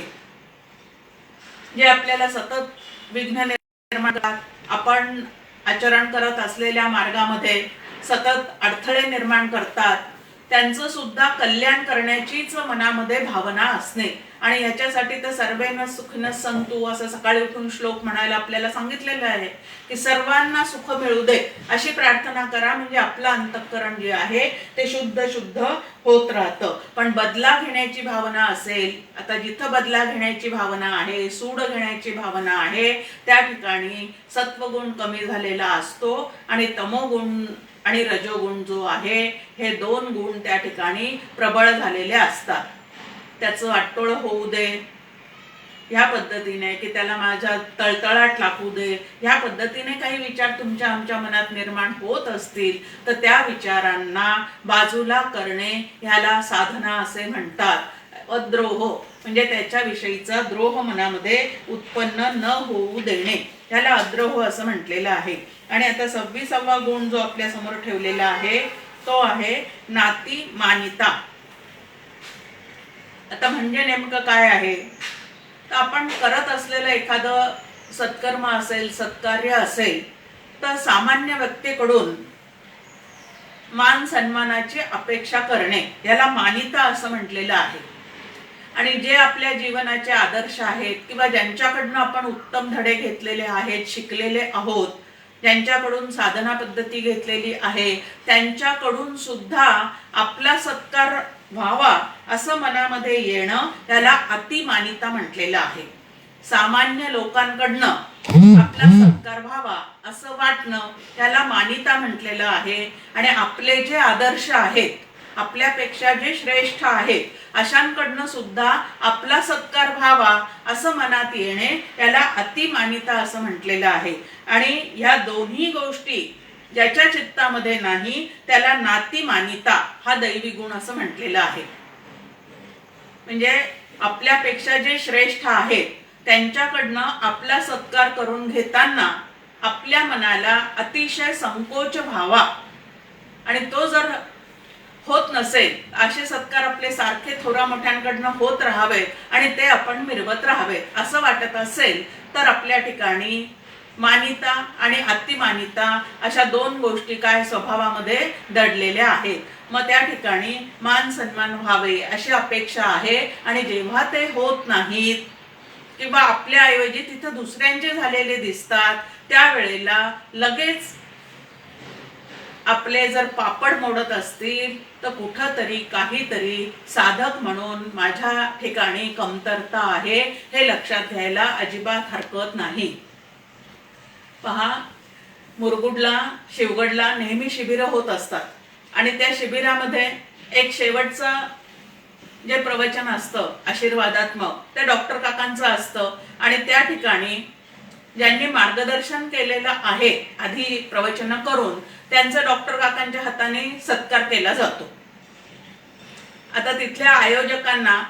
जे आपल्याला सतत विघ्न निर्माण करतात, आपण आचरण करत असलेल्या मार्गामध्ये सतत अडथळे निर्माण करतात, त्यांचं सुद्धा कल्याण करण्याचीच मनामध्ये भावना असणे. आणि याच्यासाठी तर सर्वेन सुखन संतु असं सकाळी उठून श्लोक म्हणायला आपल्याला सांगितलेलं आहे की सर्वांना सुख मिळू दे अशी प्रार्थना करा, म्हणजे आपलं अंतःकरण जे आहे ते शुद्ध शुद्ध होत राहतं. पण बदला घेण्याची भावना असेल, आता जिथं बदला घेण्याची भावना आहे, सूड घेण्याची भावना आहे त्या ठिकाणी सत्वगुण कमी झालेला असतो आणि तमोगुण आणि रजोगुण जो आहे हे 2 गुण त्या ठिकाणी प्रबळ झालेले असतात. त्याचं वाटोळ होऊ दे ह्या पद्धतीने की त्याला माझ्या तळतळाट लागू दे ह्या पद्धतीने काही विचार तुमच्या आमच्या मनात निर्माण होत असतील तर त्या विचारांना बाजूला करणे ह्याला साधना असे म्हणतात. अद्रोह म्हणजे त्याच्याविषयीचा द्रोह मनामध्ये उत्पन्न न होऊ देणे, ह्याला अद्रोह असं म्हटलेलं आहे. आणि आता 26वा गुण जो आपल्या समोर ठेवलेला आहे तो आहे नाती मानिता. आता म्हणजे नेमकं काय आहे तर आपण करत असलेलं एखादं सत्कर्म असेल, सत्कार्य असेल तर सामान्य व्यक्तीकडून मान सन्मानाची अपेक्षा करणे, याला मानिता असं म्हटलेलं आहे. आणि जे आपल्या जीवनाचे आदर्श आहेत किंवा ज्यांच्याकडून आपण उत्तम धडे घेतलेले आहेत, शिकलेले आहोत, ज्यांच्याकडून साधना पद्धती घेतलेली आहे त्यांच्याकडून सुद्धा आपला सत्कार व्हावा असं मनामध्ये येणं त्याला अतिमानिता म्हटलेलं आहे. सामान्य लोकांकडनं आपला सत्कार व्हावा असं वाटणं त्याला मानिता म्हटलेलं आहे. आणि आपले जे आदर्श आहेत, आपल्यापेक्षा जे श्रेष्ठ आहेत अशांकडनं सुद्धा आपला सत्कार व्हावा असं मनात येणे याला अतिमानिता असं म्हटलेलं आहे. आणि ह्या दोन्ही गोष्टी ज्याच्या चित्तामध्ये नाही त्याला नातिमानिता हा दैवी गुण असं म्हटलेलं आहे. म्हणजे आपल्यापेक्षा जे श्रेष्ठ आहेत त्यांच्याकडनं आपला सत्कार करून घेताना आपल्या मनाला अतिशय संकोच व्हावा आणि तो जर होत नसेल, असे सत्कार आपले सारखे थोरा मोठ्यांकडनं होत राहावे आणि ते आपण मिरवत राहावे असं वाटत असेल तर आपल्या ठिकाणी मानिता आणि अतिमानिता अशा दोन गोष्टी काय स्वभावामध्ये दडलेल्या आहेत. मग त्या ठिकाणी मान सन्मान व्हावे अशी अपेक्षा आहे आणि जेव्हा ते होत नाहीत किंवा आपल्या ऐवजी तिथं दुसऱ्यांचे झालेले दिसतात त्यावेळेला लगेच आपले जर पापड मोडत असतील तर कुठंतरी काहीतरी साधक म्हणून माझ्या ठिकाणी कमतरता आहे हे लक्षात घ्यायला अजिबात हरकत नाही. पहा, मुरगुडला शिवगडला नेहमी शिबिरं होत असतात आणि त्या शिबिरामध्ये एक शेवटचं जे प्रवचन असतं आशीर्वादात्मक ते डॉक्टर काकांचं असतं आणि त्या ठिकाणी ज्यांनी मार्गदर्शन केलेलं आहे आधी प्रवचन करून त्यांचा डॉक्टर काकांच्या हाताने सत्कार केला जातो. आता तिथल्या आयोजकांना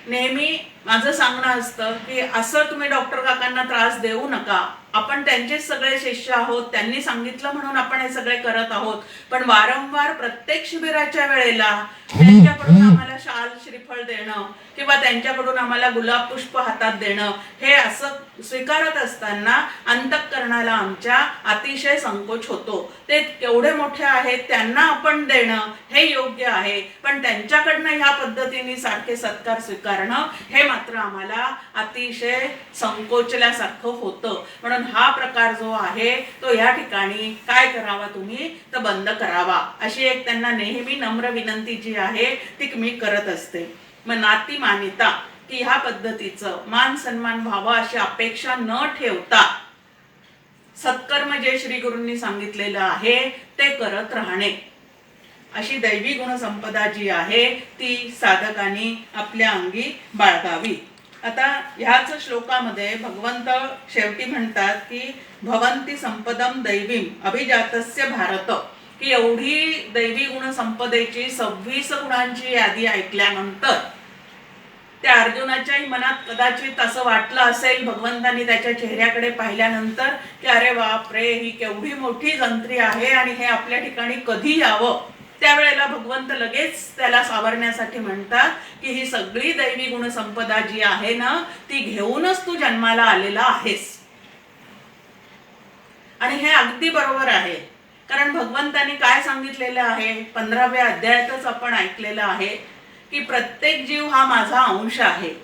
नेहमी माझं सांगणं असतं की असं तुम्ही डॉक्टर काकांना त्रास देऊ नका, आपण त्यांचेच सगळे शिष्य आहोत, त्यांनी सांगितलं म्हणून आपण हे सगळे करत आहोत. पण वारंवार प्रत्येक शिबिराच्या वेळेला त्यांच्याकडून आम्हाला शाल श्रीफळ देणं किंवा त्यांच्याकडून आम्हाला गुलाब पुष्प हातात देणं हे असं स्वीकारत असताना अंतःकरणाला आमच्या अतिशय संकोच होतो. ते केवढे मोठे आहेत, त्यांना आपण देणं हे योग्य आहे, पण त्यांच्याकडनं ह्या पद्धतीने सारखे सत्कार स्वीकारणं हे मात्र आम्हाला अतिशय संकोचल्यासारखं होतं. म्हणून हा प्रकार जो आहे तो या ठिकाणी काय करावा तुम्ही तर बंद करावा अशी एक त्यांना नेहमी नम्र विनंती जी आहे ती मी करत असते. मग नाती मानिता की ह्या पद्धतीचं मान सन्मान व्हावा अशी अपेक्षा न ठेवता सत्कर्म जे श्री गुरूंनी सांगितलेलं आहे ते करत राहणे अशी दैवी गुणसंपदा जी आहे ती साधकांनी आपल्या अंगी बाळगावी. आता ह्याच श्लोकामध्ये भगवंत शेवटी म्हणतात की भवंती संपदम दैवीम अभिजातस्य भारत, की एवढी दैवी गुणसंपदेची 26 गुणांची यादी ऐकल्यानंतर त्या अर्जुनाच्याही मनात कदाचित असं वाटलं असेल भगवंतांनी त्याच्या चेहऱ्याकडे पाहिल्यानंतर की अरे बापरे, ही केवढी मोठी जंत्री आहे आणि हे आपल्या ठिकाणी कधी यावं. त्यावेळेला भगवंत लगेच त्याला सावरण्यासाठी म्हणतात की ही सगळी दैवी गुणसंपदा जी आहे ना ती घेऊनच तू जन्माला आलेला आहेस. आणि हे अगदी बरोबर आहे, कारण भगवंतांनी काय सांगितलेलं आहे 15व्या अध्यायातच आपण ऐकलेलं आहे की प्रत्येक जीव हा माझा अंश आहे.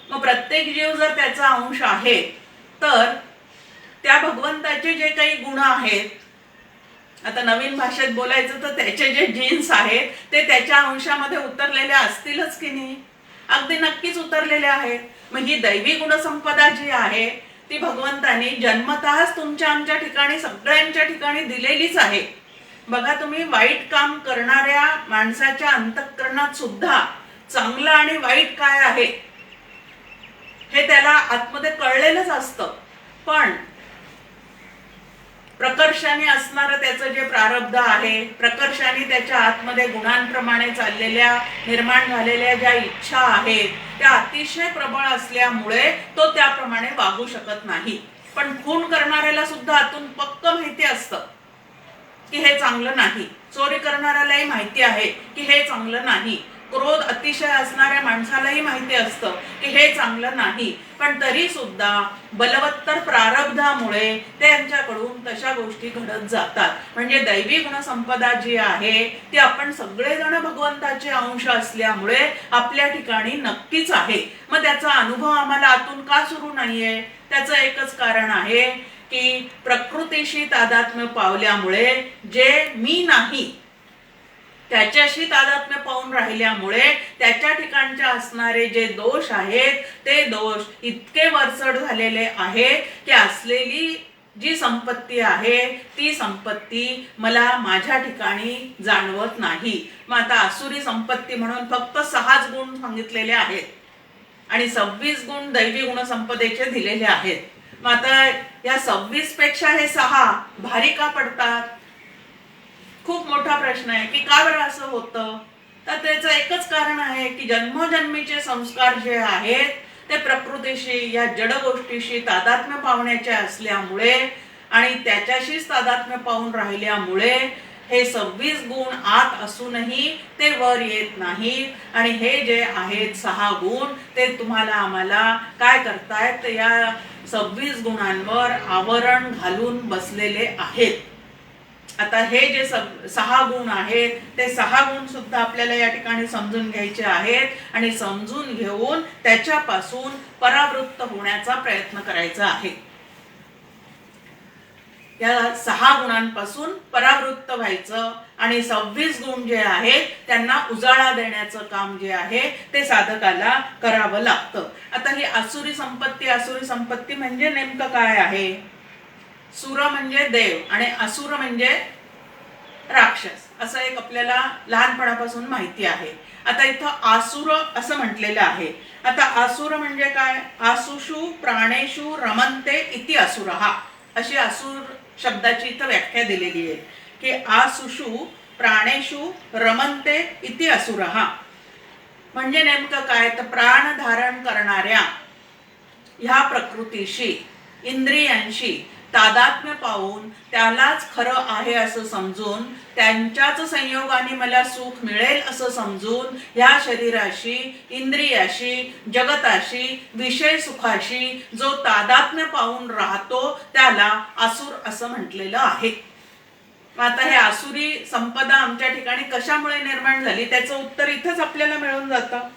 मग प्रत्येक जीव जर त्याचा अंश आहे तर त्या भगवंताचे जे काही गुण आहेत, आता नवीन भाषेत बोलायचं तर त्याचे जे जीन्स आहेत ते त्याच्या अंशामध्ये उतरलेले असतीलच की नाही, अगदी नक्कीच उतरलेले आहेत. मग ही दैवी गुणसंपदा जी आहे ती भगवंतानी जन्मतःच तुमच्या आमच्या ठिकाणी सगळ्यांच्या ठिकाणी दिलेलीच आहे. बघा, तुम्ही वाईट काम करणाऱ्या माणसाच्या अंतःकरणात सुद्धा चांगलं आणि वाईट काय आहे हे त्याला आतमध्ये कळलेलंच असतं, पण प्रकर्षाने असणारं त्याचं जे प्रारब्ध आहे, प्रकर्षाने त्याच्या आतमध्ये गुणांप्रमाणे चाललेल्या निर्माण झालेल्या ज्या इच्छा आहेत त्या अतिशय प्रबळ असल्यामुळे तो त्याप्रमाणे वागू शकत नाही. पण खून करणाऱ्याला सुद्धा आतून पक्क माहिती असतं की हे चांगलं नाही, चोरी करणाऱ्यालाही माहिती आहे की हे चांगलं नाही, क्रोध अतिशय असणाऱ्या माणसालाही माहिती असतं की हे चांगलं नाही, पण तरी सुद्धा बलवत्तर प्रारब्धामुळे त्यांच्याकडून तशा गोष्टी घडत जातात. म्हणजे दैवी गुणसंपदा जी आहे ती आपण सगळेजण भगवंताचे अंश असल्यामुळे आपल्या ठिकाणी नक्कीच आहे. मग त्याचा अनुभव आम्हाला आतून का सुरू नाहीये, त्याचं एकच कारण आहे की प्रकृतीशी तादात्म्य पावल्यामुळे जे मी नाही त्याच्याशी तादात्म्य पाहून राहिल्यामुळे त्याच्या ठिकाणचे असणारे जे दोष आहेत ते दोष इतके वरचढ झालेले आहेत की असलेली जी संपत्ती आहे ती संपत्ती मला माझ्या ठिकाणी जाणवत नाही. मग आता आसुरी संपत्ती म्हणून फक्त 6 गुण सांगितलेले आहेत आणि 26 गुण दैवी गुणसंपदेचे दिलेले आहेत. मग आता या 26 पेक्षा हे 6 भारी का पडतात? खूप मोठा प्रश्न आहे की का बरं असं होतं. तर त्याचं एकच कारण आहे की जन्मोजन्मीचे संस्कार जे आहेत ते प्रकृतीशी या जड गोष्टीशी तादात्म्य पावण्याचे असल्यामुळे आणि त्याच्याशीच तादात्म्य पाहून राहिल्यामुळे हे 26 गुण आत असूनही ते वर येत नाहीत आणि हे जे आहेत 6 गुण ते तुम्हाला आम्हाला काय करतायत, या 26 गुणांवर आवरण घालून बसलेले आहेत. आता हे जे 6 गुण आहेत ते 6 गुण सुद्धा आपल्याला या ठिकाणी समजून घ्यायचे आहेत आणि समजून घेऊन त्याच्यापासून परावृत्त होण्याचा प्रयत्न करायचा आहे. या 6 गुणांपासून परावृत्त व्हायचं आणि 26 गुण जे आहेत त्यांना उजाळा देण्याचं काम जे आहे ते साधकाला करावं लागतं. आता ही आसुरी संपत्ती म्हणजे नेमकं काय आहे? सुर म्हणजे देव आणि असुर म्हणजे राक्षस, असं एक आपल्याला लहानपणापासून माहिती आहे. आता इथं आसुर असं म्हटलेलं आहे. आता आसुर म्हणजे काय? आसुषु प्राणेषु रमन्ते इति असुरः, अशी आसुर शब्दाची इथं व्याख्या दिलेली आहे की आसुषु प्राणेषु रमन्ते इति असुरः म्हणजे नेमकं काय? तर प्राण धारण करणाऱ्या ह्या प्रकृतीशी, इंद्रियांशी तादात्म्य पाहून त्यालाच खरं आहे असं समजून, त्यांच्याच संयोगाने मला सुख मिळेल असं समजून ह्या शरीराशी, इंद्रियाशी, जगताशी, विषय सुखाशी जो तादात्म्य पाहून राहतो त्याला आसुर असं म्हटलेलं आहे. आता हे आसुरी संपदा आमच्या ठिकाणी कशामुळे निर्माण झाली त्याचं उत्तर इथंच आपल्याला मिळून जातं.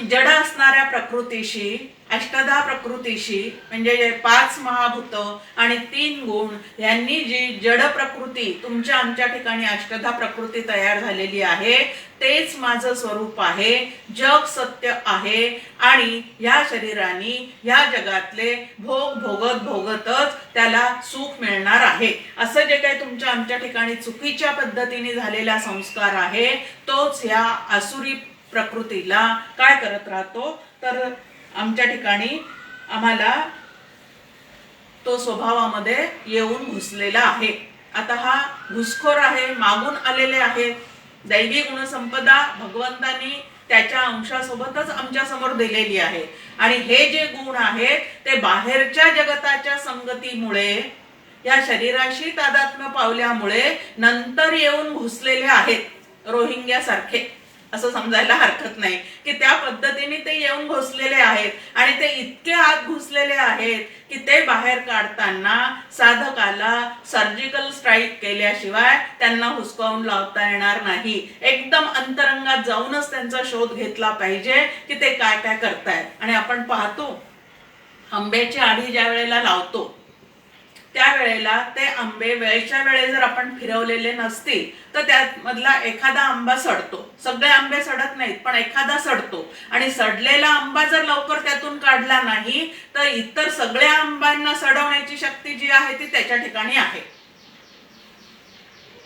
जड असणाऱ्या प्रकृतीशी, अष्टधा प्रकृतीशी म्हणजे 5 महाभूत आणि 3 गुण यांनी जी जड प्रकृती तुमच्या आमच्या ठिकाणी अष्टधा प्रकृती तयार झालेली आहे तेच माझं स्वरूप आहे, जग सत्य आहे आणि या शरीराने या जगातले भोग भोगतच त्याला सुख मिळणार आहे. असं जे काही तुमच्या आमच्या ठिकाणी चुकीच्या पद्धतीने झालेला संस्कार आहे तोच ह्या आसुरी प्रकृतीला काय करत राहतो, तर आमच्या ठिकाणी आम्हाला तो स्वभावामध्ये येऊन घुसलेला आहे. आता हा घुसखोर आहे, मागून आलेले आहेत. दैवी गुणसंपदा भगवंतांनी त्याच्या अंशासोबतच आमच्या समोर दिलेली आहे आणि हे जे गुण आहेत ते बाहेरच्या जगताच्या संगतीमुळे, या शरीराशी तादात्म्य पावल्यामुळे नंतर येऊन घुसलेले आहेत. रोहिंग्या सारखे असं समजायला हरकत नाही की त्या पद्धतीने ते येऊन घुसलेले आहेत आणि ते इतके आत घुसलेले आहेत की ते बाहेर काढताना साधकाला सर्जिकल स्ट्राईक केल्याशिवाय त्यांना हुसकावून लावता येणार नाही. एकदम अंतरंगात जाऊनच त्यांचा शोध घेतला पाहिजे की ते काय काय करतायत. आणि आपण पाहतो आंब्याची आढी ज्या वेळेला लावतो त्यावेळेला ते आंबे वेळच्या वेळे जर आपण फिरवलेले नसतील तर त्यामधला एखादा आंबा सडतो. सगळे आंबे सडत नाहीत पण एखादा सडतो आणि सडलेला आंबा जर लवकर त्यातून काढला नाही तर इतर सगळ्या आंब्यांना सडवण्याची शक्ती जी आहे ती त्याच्या ठिकाणी आहे.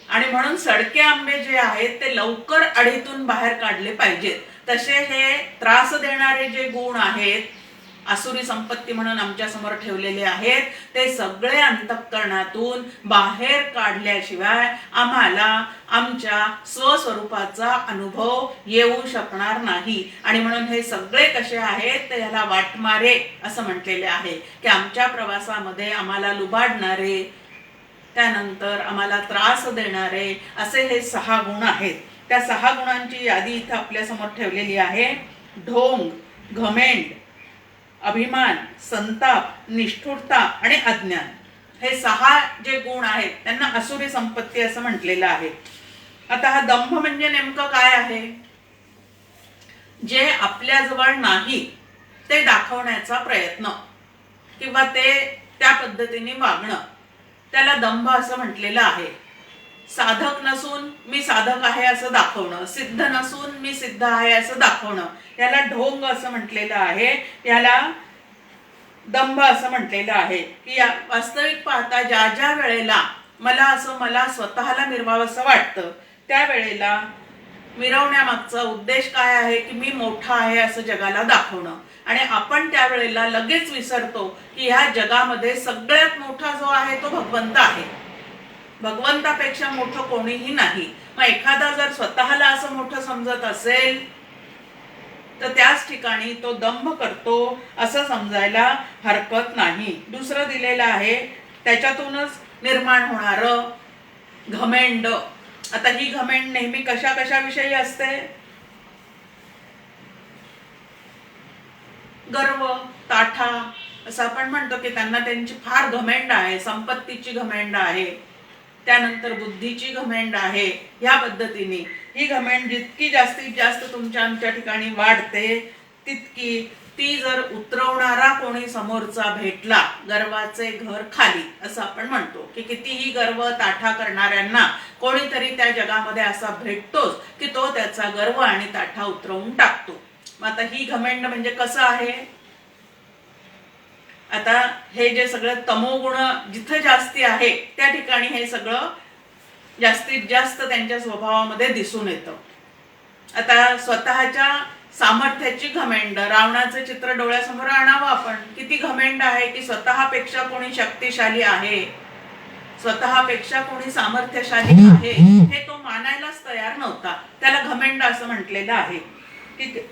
आणि म्हणून सडके आंबे जे आहेत ते लवकर आढीतून बाहेर काढले पाहिजेत. तसे हे त्रास देणारे जे गुण आहेत आसुरी संपत्ती म्हणून आमच्या समोर ठेवलेले आहेत ते सगळे अंतःकरणातून बाहेर काढल्याशिवाय आम्हाला आमच्या स्वस्वरूपाचा अनुभव येऊ शकणार नाही. आणि म्हणून हे सगळे कसे आहेत तर याला वाटमारे असं म्हटलेले आहे की आमच्या प्रवासामध्ये आम्हाला लुबाडणारे, त्यानंतर आम्हाला त्रास देणारे असे हे 6 गुण आहेत. त्या 6 गुणांची यादी इथं आपल्या समोर ठेवलेली आहे. ढोंग, घमेंड, अभिमान, संताप, निष्ठुरता आणि अज्ञान, हे 6 जे गुण आहेत त्यांना आसुरी संपत्ती असं म्हटलेलं आहे. आता हा दंभ म्हणजे नेमकं काय आहे? जे आपल्याजवळ नाही ते दाखवण्याचा प्रयत्न किंवा ते त्या पद्धतीने वागणं त्याला दंभ असं म्हटलेलं आहे. साधक नसून मी साधक आहे असं दाखवणं, सिद्ध नसून मी सिद्ध आहे असं दाखवणं, याला ढोंग असं म्हटलेलं आहे. याला दंभ असं म्हटलेलं आहे की वास्तविक पाहता ज्या ज्या वेळेला मला स्वतःला मिरवावं असं वाटतं त्यावेळेला मिरवण्यामागचा उद्देश काय आहे की मी मोठा आहे असं जगाला दाखवणं. आणि आपण त्यावेळेला लगेच विसरतो की ह्या जगामध्ये सगळ्यात मोठा जो आहे तो भगवंत आहे. भगवंतापेक्षा मोठं कोणीही नाही. मग एखादा जर स्वतःला असं मोठं समजत असेल तर त्याच ठिकाणी तो दंभ करतो असं समजायला हरकत नाही. दुसरं दिलेलं आहे त्याच्यातूनच निर्माण होणारं घमेंड. आता ही घमेंड नेहमी कशा कशाविषयी असते? गर्व, ताठा असं आपण म्हणतो की त्यांना त्यांची फार घमेंड आहे, संपत्तीची घमेंड आहे, त्यानंतर बुद्धीची घमेंड आहे. ह्या पद्धतीने ही घमेंड जितकी जास्तीत जास्त तुमच्या आमच्या ठिकाणी वाढते, तितकी ती जर उतरवणारा कोणी समोरचा भेटला, गर्वाचे घर खाली असं आपण म्हणतो की कितीही गर्व ताठा करणाऱ्यांना कोणीतरी त्या जगामध्ये असा भेटतोच की तो त्याचा गर्व आणि ताठा उतरवून टाकतो. मग आता ही घमेंड म्हणजे कसं आहे? आता हे जे सगळं तमोगुण जिथे जास्ती आहे त्या ठिकाणी हे सगळं जास्तीत जास्त त्यांच्या स्वभावामध्ये दिसून येतं. आता स्वतःच्या सामर्थ्याची घमेंड, रावणाचं चित्र डोळ्यासमोर आणावं आपण. किती घमेंड आहे की स्वतःपेक्षा कोणी शक्तिशाली आहे, स्वतःपेक्षा कोणी सामर्थ्यशाली आहे हे तो मानायलाच तयार नव्हता. त्याला घमेंड असं म्हटलेलं आहे. ठीक आहे.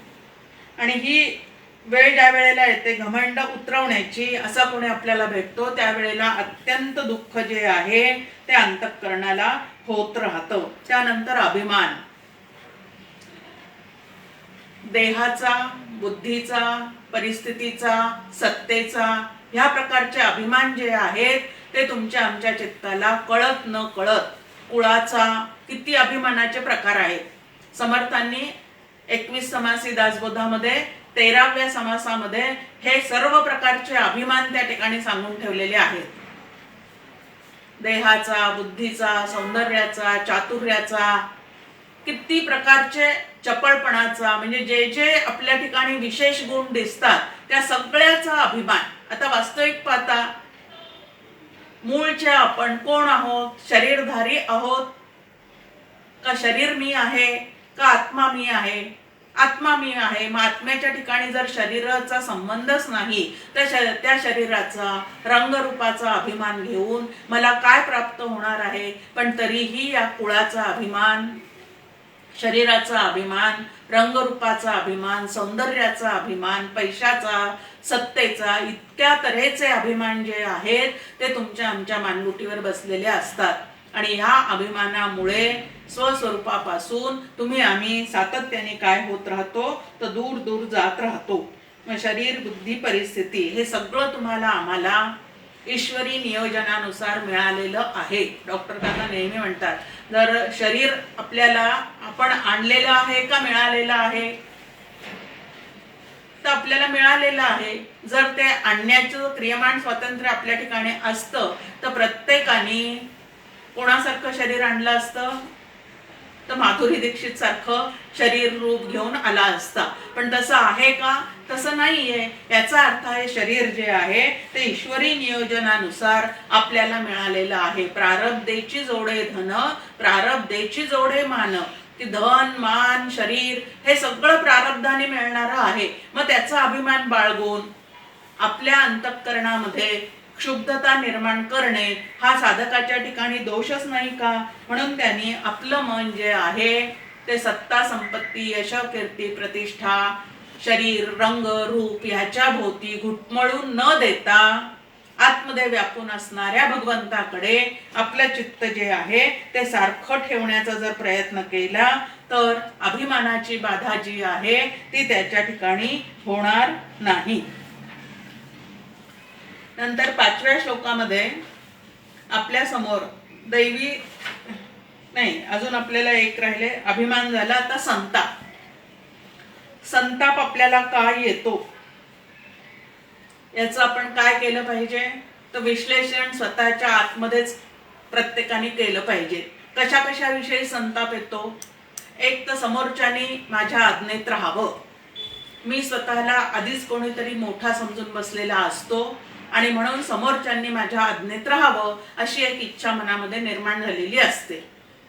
आणि ही वेळ ज्या वेळेला येते घमंड उतरवण्याची, असा कोणी आपल्याला भेटतो त्यावेळेला अत्यंत दुःख जे आहे ते अंतःकरणाला होत राहतं. त्यानंतर अभिमान, देहाचा, बुद्धीचा, परिस्थितीचा, सत्तेचा, ह्या प्रकारचे अभिमान जे आहेत ते तुमच्या आमच्या चित्ताला कळत न कळत, कुळाचा, किती अभिमानाचे प्रकार आहेत. समर्थांनी 21 समासी दासबोधामध्ये 13व्या समासामध्ये हे सर्व प्रकारचे अभिमान त्या ठिकाणी सांगून ठेवलेले आहेत. देहाचा, बुद्धीचा, सौंदर्याचा, चातुर्याचा, किती प्रकारचे चपळपणाचा, म्हणजे जे जे आपल्या ठिकाणी विशेष गुण दिसतात त्या सगळ्याचा अभिमान. आता वास्तविक पाहता मूळचे आपण कोण आहोत? शरीरधारी आहोत का शरीर मी आहे का आत्मा मी आहे? आत्मा मी आहे. मग आत्म्याच्या ठिकाणी जर शरीराचा संबंधच नाही तर त्या शरीराचा, रंगरूपाचा अभिमान घेऊन मला काय प्राप्त होणार आहे? पण तरीही या कुळाचा अभिमान, शरीराचा अभिमान, रंगरूपाचा अभिमान, सौंदर्याचा अभिमान, पैशाचा, सत्तेचा, इतक्या तऱ्हेचे अभिमान जे आहेत ते तुमच्या आमच्या मानगुटीवर बसलेले असतात. आणि ह्या अभिमानामुळे स्वस्वरूपापासून तुम्ही आम्ही सातत्याने काय होत राहतो तर दूर दूर जात राहतो. मग शरीर, बुद्धी, परिस्थिती हे सगळं तुम्हाला आम्हाला ईश्वरी नियोजनानुसार मिळालेलं आहे. डॉक्टर काका नेहमी म्हणतात, जर शरीर आपल्याला आपण आणलेलं आहे का मिळालेलं आहे? तर आपल्याला मिळालेलं आहे. जर ते आणण्याचं क्रियमान स्वातंत्र्य आपल्या ठिकाणी असतं तर प्रत्येकाने कोणासारखं शरीर आणलं असतं? तर माधुरी दीक्षित सारखं शरीर रूप घेऊन आला असता. पण तसं आहे का? तसं नाहीये. याचा अर्थ आहे शरीर जे आहे ते ईश्वरी नियोजनानुसार आपल्याला मिळालेलं आहे. प्रारब्धेची जोडे धन, प्रारब्धेची जोडे मान. की धन, मान, शरीर हे सगळं प्रारब्धाने मिळणारं आहे. मग त्याचा अभिमान बाळगून आपल्या अंतःकरणामध्ये क्षुब्धता निर्माण करणे हा साधकाच्या ठिकाणी दोषच नाही का? म्हणून त्यांनी आपलं मन जे आहे ते सत्ता, संपत्ती, यश, कीर्ती, प्रतिष्ठा, शरीर, रंग, रूप ह्याच्या भोवती घुटमळून न देता आतमध्ये व्यापून असणाऱ्या भगवंताकडे आपलं चित्त जे आहे ते सारखं ठेवण्याचा जर प्रयत्न केला तर अभिमानाची बाधा जी आहे ती त्याच्या ठिकाणी होणार नाही. नंतर 5व्या श्लोकामध्ये आपल्या समोर दैवी नाही, अजून आपल्याला एक राहिले. अभिमान झाला. आता संताप. संताप आपल्याला काय येतो याचं आपण काय केलं पाहिजे तर विश्लेषण स्वतःच्या आतमध्येच प्रत्येकाने केलं पाहिजे. कशा कशाविषयी संताप येतो? एक तर समोरच्याने माझ्या आज्ञेत राहावं. मी स्वतःला आधीच कोणीतरी मोठा समजून बसलेला असतो आणि म्हणून समोरच्यांनी माझ्या आज्ञेत राहावं अशी एक इच्छा मनामध्ये निर्माण झालेली असते.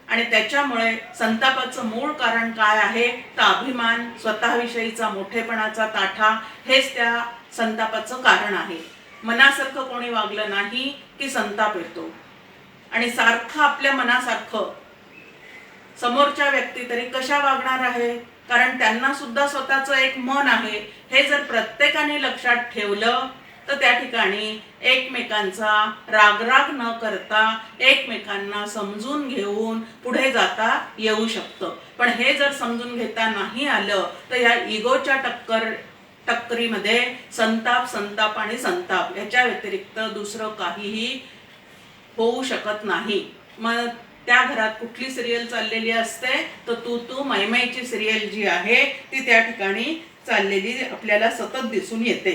आणि त्याच्यामुळे संतापाचं मूळ कारण काय आहे तर अभिमान, स्वतःविषयीचा मोठेपणाचा ताठा हेच त्या संतापाचं कारण आहे. मनासारखं कोणी वागलं नाही की संताप येतो. आणि सारखं आपल्या मनासारखं समोरच्या व्यक्ती तरी कशा वागणार आहे? कारण त्यांना सुद्धा स्वतःचं एक मन आहे. हे जर प्रत्येकाने लक्षात ठेवलं तर त्या ठिकाणी एकमेकांचा रागराग न करता एकमेकांना समजून घेऊन पुढे जाता येऊ शकतं. पण हे जर समजून घेता नाही आलं तर या इगोच्या टक्करीमध्ये संताप संताप आणि संताप याच्या व्यतिरिक्त दुसरं काहीही होऊ शकत नाही. मग त्या घरात कुठली सिरियल चाललेली असते तर तू तू मैमैची सिरियल जी आहे ती त्या ठिकाणी चाललेली आपल्याला सतत दिसून येते.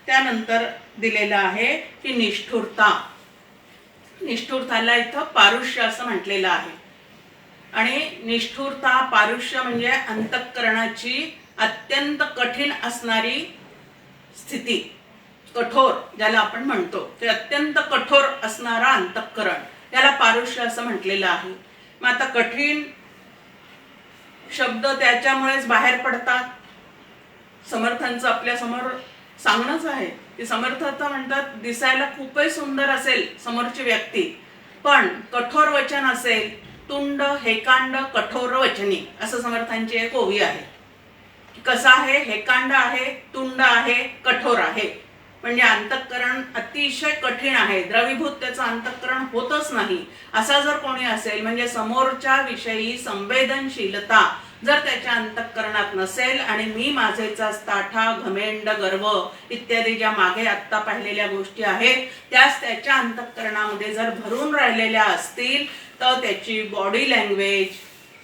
त्यानंतर दिलेलं आहे की निष्ठुरता. निष्ठुरताला इथं पारुष्य असं म्हटलेलं आहे. आणि निष्ठुरता पारुष्य म्हणजे अंतःकरणाची अत्यंत कठीण असणारी स्थिती, कठोर ज्याला आपण म्हणतो ते अत्यंत कठोर असणारा अंतःकरण याला पारुष्य असं म्हटलेलं आहे. मग आता कठीण शब्द त्याच्यामुळेच बाहेर पडतात. समर्थांचं आपल्या समोर सांगणंच आहे की समर्थ आता म्हणतात दिसायला खूपच सुंदर असेल समोरची व्यक्ती, पण कठोर वचन असेल, तुंड हेकांड कठोर वचनी असं समर्थांची एक ओवी आहे. कसं आहे, हेकांड आहे, तुंड आहे, कठोर आहे. म्हणजे अंतःकरण अतिशय कठीण आहे, द्रवीभूत त्याचं अंतःकरण होतच नाही. असा जर कोणी असेल म्हणजे समोरच्या विषयी संवेदनशीलता जर त्याच्या अंतःकरणात नसेल आणि मी माझेचा ताठा घमेंड गर्व इत्यादी ज्या मागे आत्ता पाहिलेल्या गोष्टी आहेत त्याच त्याच्या अंतःकरणामध्ये जर भरून राहिलेल्या असतील तर त्याची बॉडी लँग्वेज,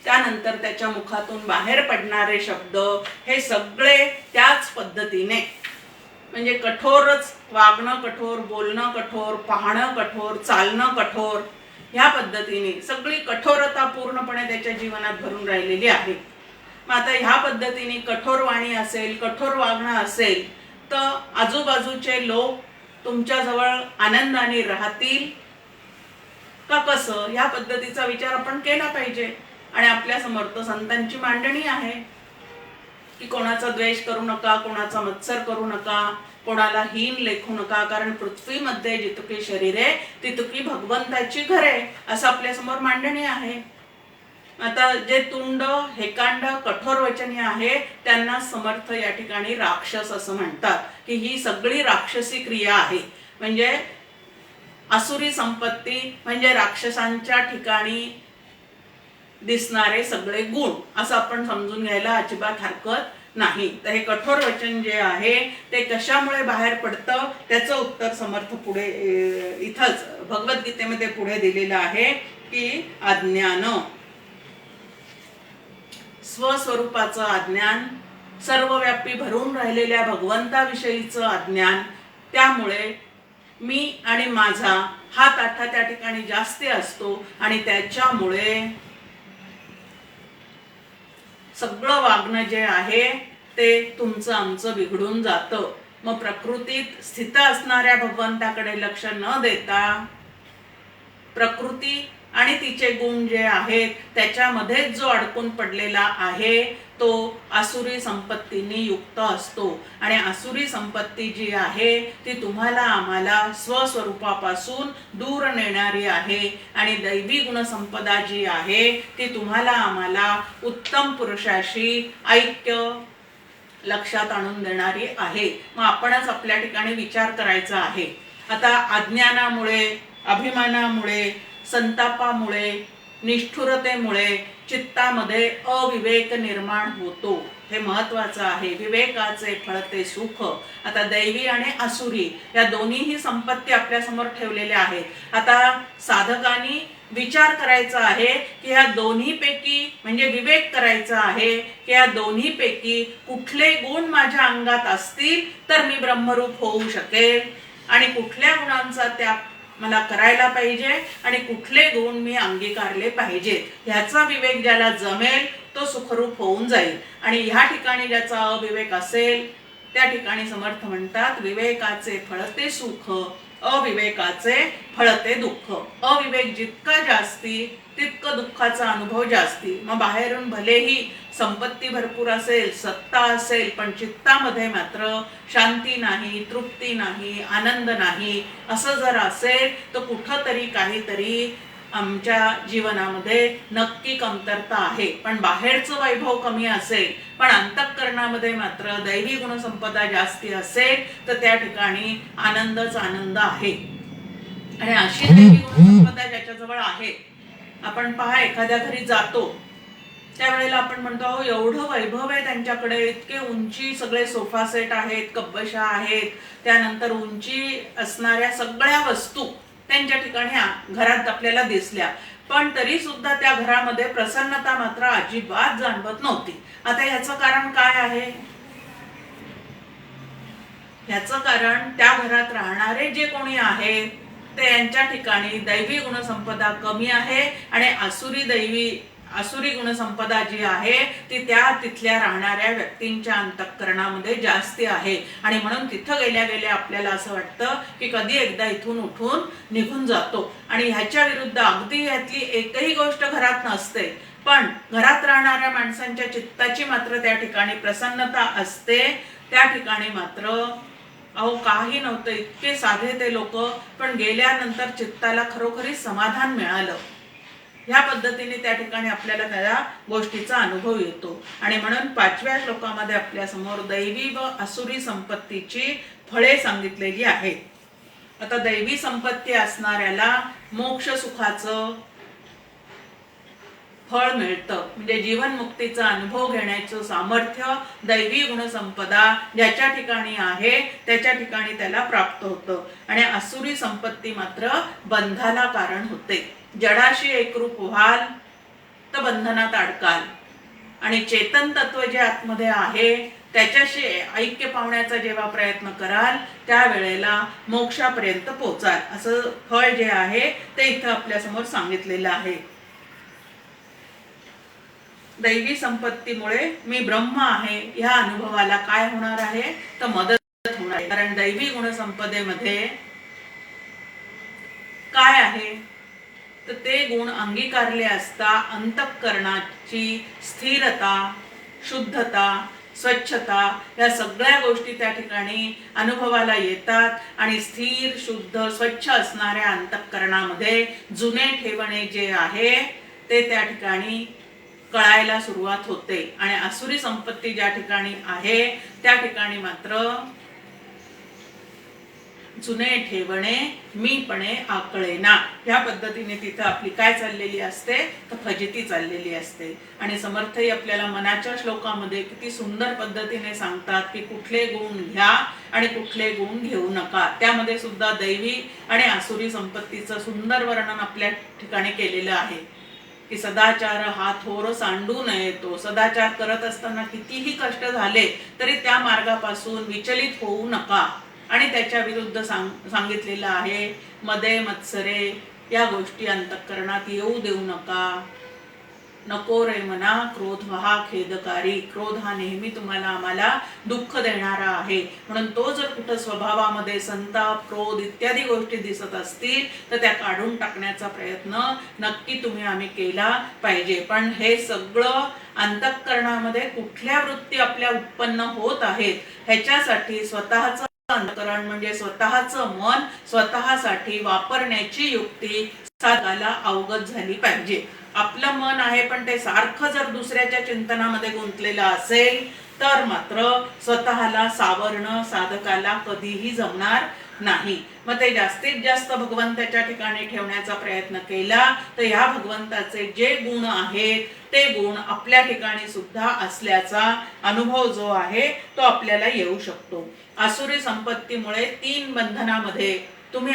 त्यानंतर त्याच्या मुखातून बाहेर पडणारे शब्द हे सगळे त्याच पद्धतीने म्हणजे कठोरच वागणं, कठोर बोलणं, कठोर पाहणं, कठोर चालणं, कठोर ह्या पद्धतीने सगळी कठोरता पूर्णपणे त्याच्या जीवनात भरून राहिलेली आहे. मग आता ह्या पद्धतीने कठोर वाणी असेल, कठोर वागणं असेल तर आजूबाजूचे लोक तुमच्याजवळ आनंदाने राहतील का कसं ह्या पद्धतीचा विचार आपण केला पाहिजे. आणि आपल्या समोर तर संतांची मांडणी आहे की कोणाचा द्वेष करू नका, कोणाचा मत्सर करू नका, कोणाला हीन लेखू नका, कारण पृथ्वीमध्ये जितकी शरीरे तितकी भगवंताची घरे असं आपल्या समोर मांडणी आहे. आता जे तुंड हेकांड कठोर वचनी आहे त्यांना समर्थ या ठिकाणी राक्षस असं म्हणतात की ही सगळी राक्षसी क्रिया आहे. म्हणजे आसुरी संपत्ती म्हणजे राक्षसांच्या ठिकाणी दिसणारे सगळे गुण असं आपण समजून घ्यायला अजिबात हरकत नाही. तर हे कठोर वचन जे आहे ते कशामुळे बाहेर पडतं त्याचं उत्तर समर्थ पुढे इथंच भगवद्गीतेमध्ये पुढे दिलेलं आहे की अज्ञान, स्वस्वरूपाचं अज्ञान, सर्वव्यापी भरून राहिलेल्या भगवंताविषयीचं अज्ञान. त्यामुळे मी आणि माझा हा ताठा त्या ठिकाणी जास्ती असतो आणि त्याच्यामुळे सगळं वागणं जे आहे ते तुमचं आमचं बिघडून जातं. मग प्रकृतीत स्थित असणाऱ्या भगवंताकडे लक्ष न देता प्रकृती आणि तिचे गुण जे आहेत त्याच्यामध्येच जो अडकून पडलेला आहे तो आसुरी संपत्तीने युक्त असतो. आणि आसुरी संपत्ती जी आहे ती तुम्हाला आम्हाला स्वस्वरूपापासून दूर नेणारी आहे आणि दैवी गुणसंपदा जी आहे ती तुम्हाला आम्हाला उत्तम पुरुषाशी ऐक्य लक्षात आणून देणारी आहे. मग आपणच आपल्या ठिकाणी विचार करायचा आहे. आता अज्ञानामुळे, अभिमानामुळे, संतापामुळे, निष्ठुरतेमुळे चित्तामध्ये अविवेक निर्माण होतो. हे महत्वाचं आहे. विवेकाचे फळते सुख. आता दैवी आणि आसुरी या दोन्हीही संपत्ती आपल्या समोर ठेवलेल्या आहेत. आता साधकांनी विचार करायचा आहे की या दोन्हीपैकी म्हणजे विवेक करायचा आहे की या दोन्हीपैकी कुठले गुण माझ्या अंगात असतील तर मी ब्रह्मरूप होऊ शकेल आणि कुठल्या गुणांचा त्याग मला करायला पाहिजे आणि कुठले गुण मी अंगीकारले पाहिजेत. ह्याचा विवेक ज्याला जमेल तो सुखरूप होऊन जाईल. आणि ह्या ठिकाणी ज्याचा अविवेक असेल त्या ठिकाणी समर्थ म्हणतात विवेकाचे फळते सुख, अविवेकाचे फळते दुःख. अविवेक जितका जास्ती तितकं दुःखाचा अनुभव जास्ती. मग बाहेरून भलेही संपत्ती भरपूर असेल, सत्ता असेल, पण चित्तामध्ये मात्र शांती नाही, तृप्ती नाही, आनंद नाही. असं जर असेल तर कुठंतरी काहीतरी आमच्या जीवनामध्ये नक्की कमतरता आहे. पण बाहेरचं वैभव कमी असेल पण अंतःकरणामध्ये मात्र दैवी गुणसंपदा जास्ती असेल तर त्या ठिकाणी आनंदच आनंद आहे. आणि अशी दैवी गुणसंपदा ज्याच्याजवळ आहे, आपण पहा एखाद्या घरी जातो त्यावेळेला आपण म्हणतो अहो एवढं वैभव आहे त्यांच्याकडे, इतके उंची सगळे सोफा सेट आहेत, कब्बशा आहेत, त्यानंतर उंची असणाऱ्या सगळ्या वस्तू त्यांच्या ठिकाणी घरात आपल्याला दिसल्या, पण तरी सुद्धा त्या घरामध्ये प्रसन्नता मात्र अजिबात जाणवत नव्हती. आता ह्याचं कारण काय आहे? ह्याचं कारण त्या घरात राहणारे जे कोणी आहेत ते यांच्या ठिकाणी दैवी गुणसंपदा कमी आहे आणि आसुरी गुणसंपदा जी आहे ती त्या तिथल्या राहणाऱ्या व्यक्तींच्या अंतःकरणामध्ये जास्ती आहे. आणि म्हणून तिथं गेल्या गेल्या आपल्याला असं वाटतं की कधी एकदा इथून उठून निघून जातो. आणि ह्याच्या विरुद्ध अगदी यातली एकही गोष्ट घरात नसते, पण घरात राहणाऱ्या माणसांच्या चित्ताची मात्र त्या ठिकाणी प्रसन्नता असते. त्या ठिकाणी मात्र अहो काही नव्हतं, इतके साधे ते लोक, पण गेल्यानंतर चित्ताला खरोखरीच समाधान मिळालं. ह्या पद्धतीने त्या ठिकाणी आपल्याला त्या गोष्टीचा अनुभव येतो. आणि म्हणून 5व्या श्लोकामध्ये आपल्या समोर दैवी व आसुरी संपत्तीची फळे सांगितलेली आहेत. आता दैवी संपत्ती असणाऱ्याला मोक्ष सुखाचं फळ मिळतं, म्हणजे जीवनमुक्तीचा अनुभव घेण्याचं सामर्थ्य दैवी गुणसंपदा ज्याच्या ठिकाणी आहे त्याच्या ठिकाणी त्याला प्राप्त होतं. आणि आसुरी संपत्ती मात्र बंधाला कारण होते. जडाशी एकरूप व्हाल तर बंधनात अडकाल, आणि चेतन तत्व जे आतमध्ये आहे त्याच्याशी ऐक्य पावण्याचा जेव्हा प्रयत्न कराल त्यावेळेला मोक्षापर्यंत पोचाल. असं फळ जे आहे ते इथं आपल्या समोर सांगितलेलं आहे. दैवी संपत्तीमुळे मी ब्रह्म आहे ह्या अनुभवाला काय होणार आहे तर मदत होणार आहे. कारण दैवी गुणसंपदेमध्ये काय आहे तर ते गुण अंगीकारले असता अंतःकरणाची स्थिरता, शुद्धता, स्वच्छता या सगळ्या गोष्टी त्या ठिकाणी अनुभवाला येतात. आणि स्थिर, शुद्ध, स्वच्छ असणाऱ्या अंतःकरणामध्ये जुने ठेवणे जे आहे ते त्या ठिकाणी कळायला सुरुवात होते. आणि आसुरी संपत्ती ज्या ठिकाणी आहे त्या ठिकाणी मात्र जुने ठेवणे मीपणे आकळेना ह्या पद्धतीने तिथं आपली काय चाललेली असते तर फजिती चाललेली असते. आणि समर्थही आपल्याला मनाच्या श्लोकामध्ये किती सुंदर पद्धतीने सांगतात की कुठले गुण घ्या आणि कुठले गुण घेऊ नका. त्यामध्ये सुद्धा दैवी आणि आसुरी संपत्तीचं सुंदर वर्णन आपल्या ठिकाणी केलेलं आहे की सदाचार हा थोर सांडू नये तो. सदाचार करत असताना कितीही कष्ट झाले तरी त्या मार्गापासून विचलित होऊ नका. आणि त्याच्या विरुद्ध सांगितलेलं आहे मदे मत्सरे या गोष्टी अंतःकरणात येऊ देऊ नका. नको रे मना क्रोध हा खेदकारी. क्रोध हा नेहमी तुम्हाला आम्हाला दुःख देणारा आहे. म्हणून तो जर कुठं स्वभावामध्ये संताप, क्रोध इत्यादी गोष्टी दिसत असतील तर त्या काढून टाकण्याचा प्रयत्न नक्की आम्ही केला पाहिजे. पण हे सगळं अंतःकरणामध्ये कुठल्या वृत्ती आपल्या उत्पन्न होत आहेत ह्याच्यासाठी स्वतःच अंतःकरण म्हणजे स्वतःचं मन स्वतःसाठी वापरण्याची युक्ती साधायला अवगत झाली पाहिजे. आपलं मन आहे पण ते सारखं जर दुसऱ्याच्या चिंतनामध्ये गुंतलेलं असेल तर मात्र स्वतःला सावरणं साधकाला कधीही जमणार नाही. मग ते जास्तीत जास्त भगवंताच्या ठिकाणी ठेवण्याचा प्रयत्न केला तर ह्या भगवंताचे जे गुण आहेत ते गुण आपल्या ठिकाणी सुद्धा असल्याचा अनुभव जो आहे तो आपल्याला येऊ शकतो. आसुरी संपत्तीमुळे 3 बंधनामध्ये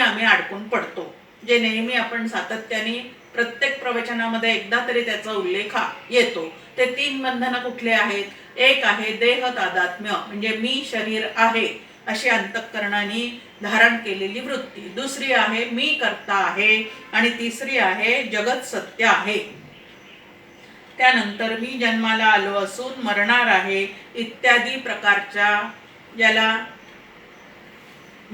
आम्ही अडकून पडतो, जे नेहमी आपण सातत्याने प्रत्येक प्रवचनामध्ये एकदा तरी त्याचा उल्लेख येतो. ते 3 बंधनं कुठले आहेत? एक आहे देह तादात्म्य, म्हणजे मी शरीर आहे अशी अंतःकरणाने धारण केलेली वृत्ती. दुसरी आहे मी कर्ता आहे आणि तिसरी आहे जगत सत्य आहे. त्यानंतर मी जन्माला आलो असून मरणार आहे इत्यादी प्रकारच्या ज्याला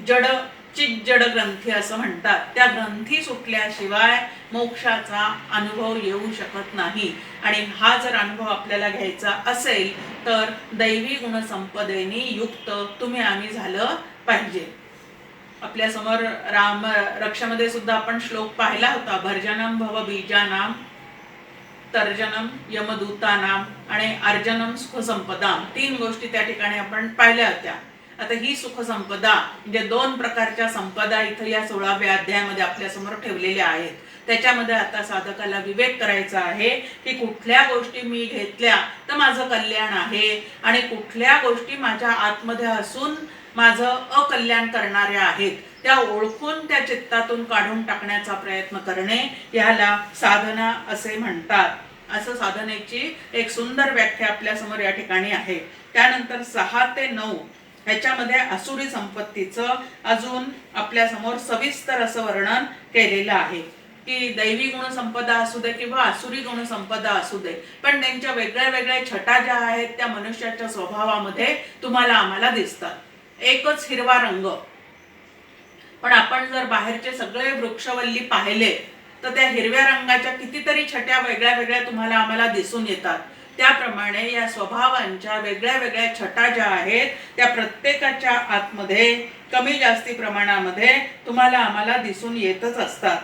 जड ग्रंथी असं म्हणतात, त्या ग्रंथी सुटल्याशिवाय मोक्षाचा अनुभव येऊ शकत नाही. आणि हा जर अनुभव आपल्याला घ्यायचा असेल तर दैवी गुणसंपदेने युक्त आम्ही झालं पाहिजे. आपल्या समोर राम रक्षामध्ये सुद्धा आपण श्लोक पाहिला होता, भर्जनम भव बीजानाम तर्जनम यमदूतानाम आणि अर्जनम सुखसंपदाम, 3 गोष्टी त्या ठिकाणी आपण पाहिल्या होत्या. आता ही सुखसंपदा म्हणजे 2 प्रकारच्या संपदा इथं या 16व्या अध्यायामध्ये आपल्या समोर ठेवलेल्या आहेत. त्याच्यामध्ये आता साधकाला विवेक करायचा आहे की कुठल्या गोष्टी मी घेतल्या तर माझं कल्याण आहे आणि कुठल्या गोष्टी माझ्या आतमध्ये असून माझं अकल्याण करणाऱ्या आहेत, त्या ओळखून त्या चित्तातून काढून टाकण्याचा प्रयत्न करणे याला साधना असे म्हणतात. असं साधनेची एक सुंदर व्याख्या आपल्या समोर या ठिकाणी आहे. त्यानंतर 6 ते 9 ह्याच्यामध्ये आसुरी संपत्तीचं अजून आपल्या समोर सविस्तर असं वर्णन केलेलं आहे की दैवी गुण संपदा असू दे किंवा आसुरी गुण संपदा असू दे, पण त्यांच्या वेगळ्या वेगळ्या छटा ज्या आहेत त्या मनुष्याच्या स्वभावामध्ये तुम्हाला आम्हाला दिसतात. एकच हिरवा रंग, पण आपण जर बाहेरचे सगळे वृक्षवल्ली पाहिले तर त्या हिरव्या रंगाच्या कितीतरी छट्या वेगळ्या वेगळ्या तुम्हाला आम्हाला दिसून येतात. त्याप्रमाणे या स्वभावांच्या वेगळ्या वेगळ्या छटा ज्या आहेत त्या प्रत्येकाच्या आतमध्ये कमी जास्ती प्रमाणामध्ये तुम्हाला आम्हाला दिसून येतच असतात.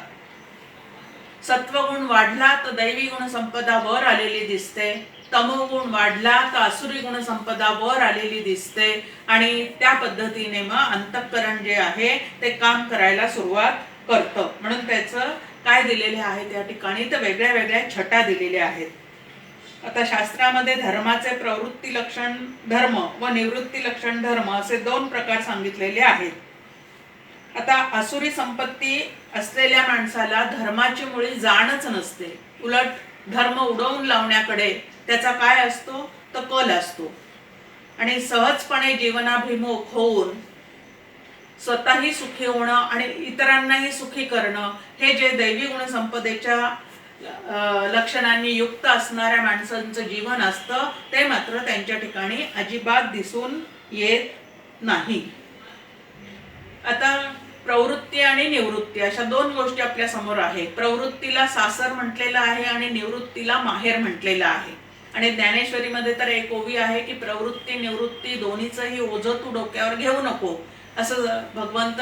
सत्वगुण वाढला तर दैवी गुण संपदा वर आलेली दिसते, तमोगुण वाढला तर आसुरी गुण संपदा वर आलेली दिसते आणि त्या पद्धतीने मग अंतःकरण जे आहे ते काम करायला सुरुवात करतं. म्हणून त्याचं काय दिलेले आहे त्या ठिकाणी तर वेगळ्या वेगळ्या छटा दिलेल्या आहेत. आता शास्त्रामध्ये धर्माचे प्रवृत्ती लक्षण धर्म व निवृत्ती लक्षण धर्म असे 2 प्रकार सांगितलेले आहेत. आता आसुरी संपत्ती असलेल्या माणसाला धर्माची मुळी जाणच नसते, उलट धर्म उडवून लावण्याकडे त्याचा काय असतो तर कल असतो आणि सहजपणे जीवनाभिमुख होऊन स्वतःही सुखी होणं आणि इतरांनाही सुखी करणं हे जे दैवी गुण संपदेच्या लक्षणांनी युक्त असणाऱ्या माणसांचं जीवन असतं ते मात्र त्यांच्या ठिकाणी अजिबात दिसून येत नाही. आता प्रवृत्ती आणि निवृत्ती अशा 2 गोष्टी आपल्या समोर आहेत. प्रवृत्तीला सासर म्हटलेलं आहे आणि निवृत्तीला माहेर म्हटलेलं आहे. आणि ज्ञानेश्वरीमध्ये तर एक ओवी आहे की प्रवृत्ती निवृत्ती दोन्हीचंही ओझं तू डोक्यावर घेऊ नको, असं भगवंत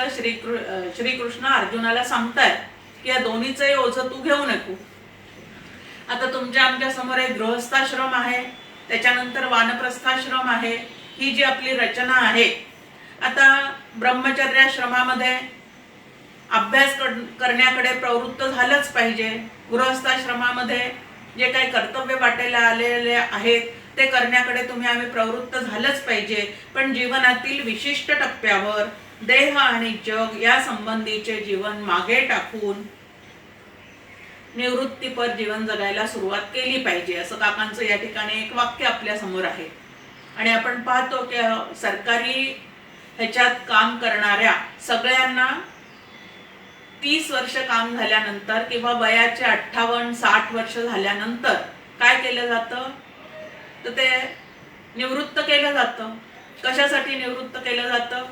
श्रीकृष्ण अर्जुनाला सांगतायत की या दोन्हीचंही ओझं तू घेऊ नको. आता आमच्या समोर एक गृहस्थाश्रम आहे, त्याच्यानंतर वानप्रस्थाश्रम आहे, ही जी आपली रचना आहे. आता ब्रह्मचर्याश्रमामध्ये अभ्यास करण्याकडे प्रवृत्त झालंच पाहिजे. गृहस्थाश्रमामध्ये जे काही कर्तव्य वाटायला आलेले आहेत ते करण्याकडे आम्ही प्रवृत्त झालंच पाहिजे. पण जीवनातील विशिष्ट टप्प्यावर देह आणि जग या संबंधीचे जीवन मागे टाकून निवृत्तीपर जीवन जगायला सुरुवात केली पाहिजे, असं काकांचं या ठिकाणी एक वाक्य आपल्या समोर आहे. आणि आपण पाहतो की सरकारी ह्याच्यात काम करणाऱ्या सगळ्यांना 30 वर्ष काम झाल्यानंतर किंवा वयाचे 58-60 वर्ष झाल्यानंतर काय केलं जातं तर ते निवृत्त केलं जातं. कशासाठी निवृत्त केलं जातं?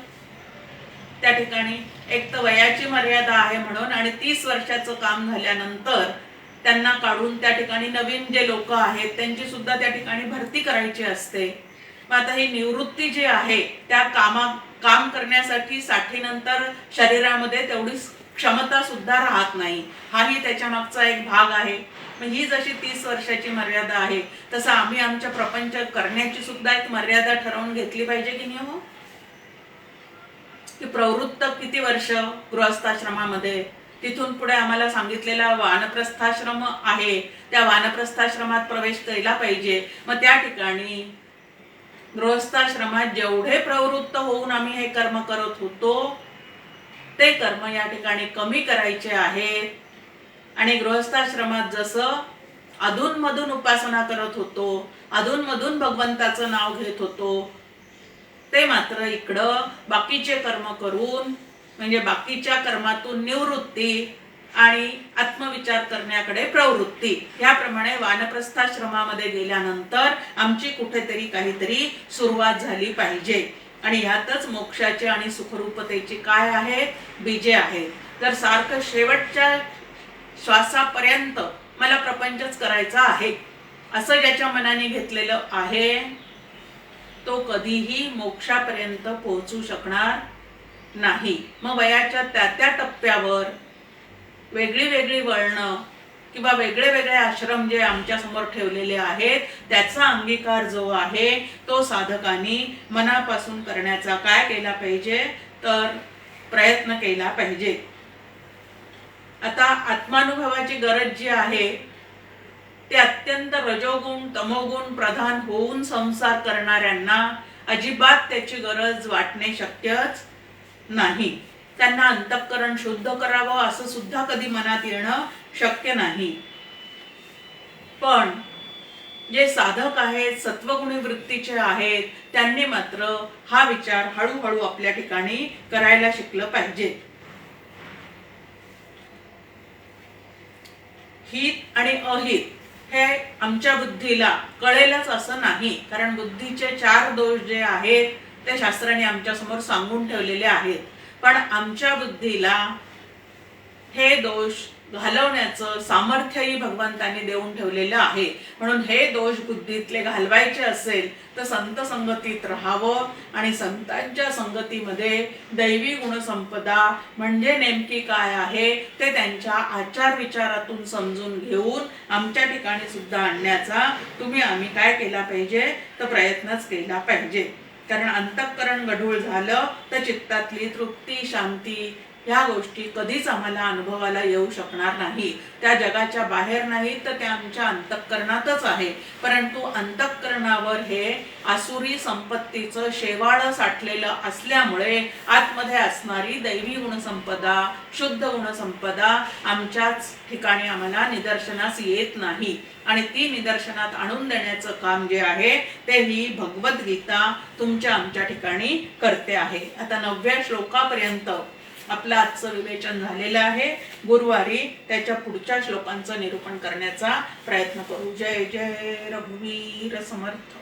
त्या ठिकाणी एक तर वयाची मर्यादा आहे म्हणून आणि 30 वर्षाचं काम झाल्यानंतर त्यांना काढून त्या ठिकाणी नवीन जे लोक आहेत त्यांची सुद्धा त्या ठिकाणी भरती करायची असते. मग आता ही निवृत्ती जी आहे त्या काम करण्यासाठी साठीनंतर शरीरामध्ये तेवढी क्षमता सुद्धा राहत नाही, हाही त्याच्या मागचा एक भाग आहे. मग ही जशी 30 वर्षाची मर्यादा आहे तसं आम्ही आमच्या प्रपंच करण्याची सुद्धा एक मर्यादा ठरवून घेतली पाहिजे की नाही हो? की प्रवृत्त किती वर्ष गृहस्थाश्रमामध्ये, तिथून पुढे आम्हाला सांगितलेला वानप्रस्थाश्रम आहे, त्या वानप्रस्थाश्रमात प्रवेश केला पाहिजे. मग त्या ठिकाणी गृहस्थाश्रमात जेवढे प्रवृत्त होऊन आम्ही हे कर्म करत होतो ते कर्म या ठिकाणी कमी करायचे आहेत. आणि गृहस्थाश्रमात जसं अधूनमधून उपासना करत होतो, अधूनमधून भगवंताचं नाव घेत होतो, ते मात्र इकडं बाकीचे कर्म करून म्हणजे बाकीच्या कर्मातून निवृत्ती आणि आत्मविचार करण्याकडे प्रवृत्ती, याप्रमाणे वानप्रस्थाश्रमामध्ये गेल्यानंतर आमची कुठेतरी काहीतरी सुरुवात झाली पाहिजे. आणि ह्यातच मोक्षाचे आणि सुखरूपतेची काय आहे बीजे आहेत. जर सारखं शेवटच्या श्वासापर्यंत मला प्रपंचच करायचा आहे असं ज्याच्या मनाने घेतलेलं आहे तो कधीही मोक्षापर्यंत पोहोचू शकणार नाही. मग वयाच्या त्या त्या टप्प्यावर वेगळी वेगळी वळणं किंवा वेगळे वेगळे आश्रम जे आमच्या समोर ठेवलेले आहेत त्याचा अंगीकार जो आहे तो साधकांनी मनापासून करण्याचा काय केला पाहिजे तर प्रयत्न केला पाहिजे. आता आत्मानुभवाची गरज जी आहे ते अत्यंत रजोगुण तमोगुण प्रधान होऊन संसार करणाऱ्यांना अजिबात त्याची गरज वाटणे शक्यच नाही. त्यांना अंतःकरण शुद्ध करावं असं सुद्धा कधी मनात येणं शक्य नाही. पण जे साधक आहेत सत्वगुणी वृत्तीचे आहेत त्यांनी मात्र हा विचार हळूहळू आपल्या ठिकाणी करायला शिकलं पाहिजे. हित आणि अहित हे आमच्या बुद्धीला कळेलच असं नाही, कारण बुद्धीचे 4 दोष जे आहेत ते शास्त्राने आमच्या समोर सांगून ठेवलेले आहेत. पण आमच्या बुद्धीला हे दोष घालवण्याचं सामर्थ्यही भगवंतांनी देऊन ठेवलेलं आहे. म्हणून हे दोष बुद्धीतले घालवायचे असेल तर संत संगतीत राहावं आणि संतांच्या संगतीमध्ये दैवी गुणसंपदा म्हणजे नेमकी काय आहे ते त्यांच्या आचार विचारातून समजून घेऊन आमच्या ठिकाणी सुद्धा आणण्याचा आम्ही काय केला पाहिजे तर प्रयत्नच केला पाहिजे. कारण अंतःकरण गढूळ झालं तर चित्तातली तृप्ती शांती ह्या गोष्टी कधीच आम्हाला अनुभवाला येऊ शकणार नाही. त्या जगाच्या बाहेर नाही तर त्या आमच्या अंतःकरणातच आहे. परंतु अंतःकरणावर हे आसुरी संपत्तीचं शेवाळ साठलेलं असल्यामुळे आतमध्ये असणारी दैवी गुणसंपदा शुद्ध गुणसंपदा आमच्याच ठिकाणी आम्हाला निदर्शनास येत नाही. आणि ती निदर्शनात आणून देण्याचं काम जे आहे ते ही भगवद्गीता तुमच्या आमच्या ठिकाणी करते आहे. आता 9व्या श्लोकापर्यंत आपलं आजचं विवेचन झालेलं आहे. गुरुवारी त्याच्या पुढच्या श्लोकांचं निरूपण करण्याचा प्रयत्न करू. जय जय रघुवीर समर्थ.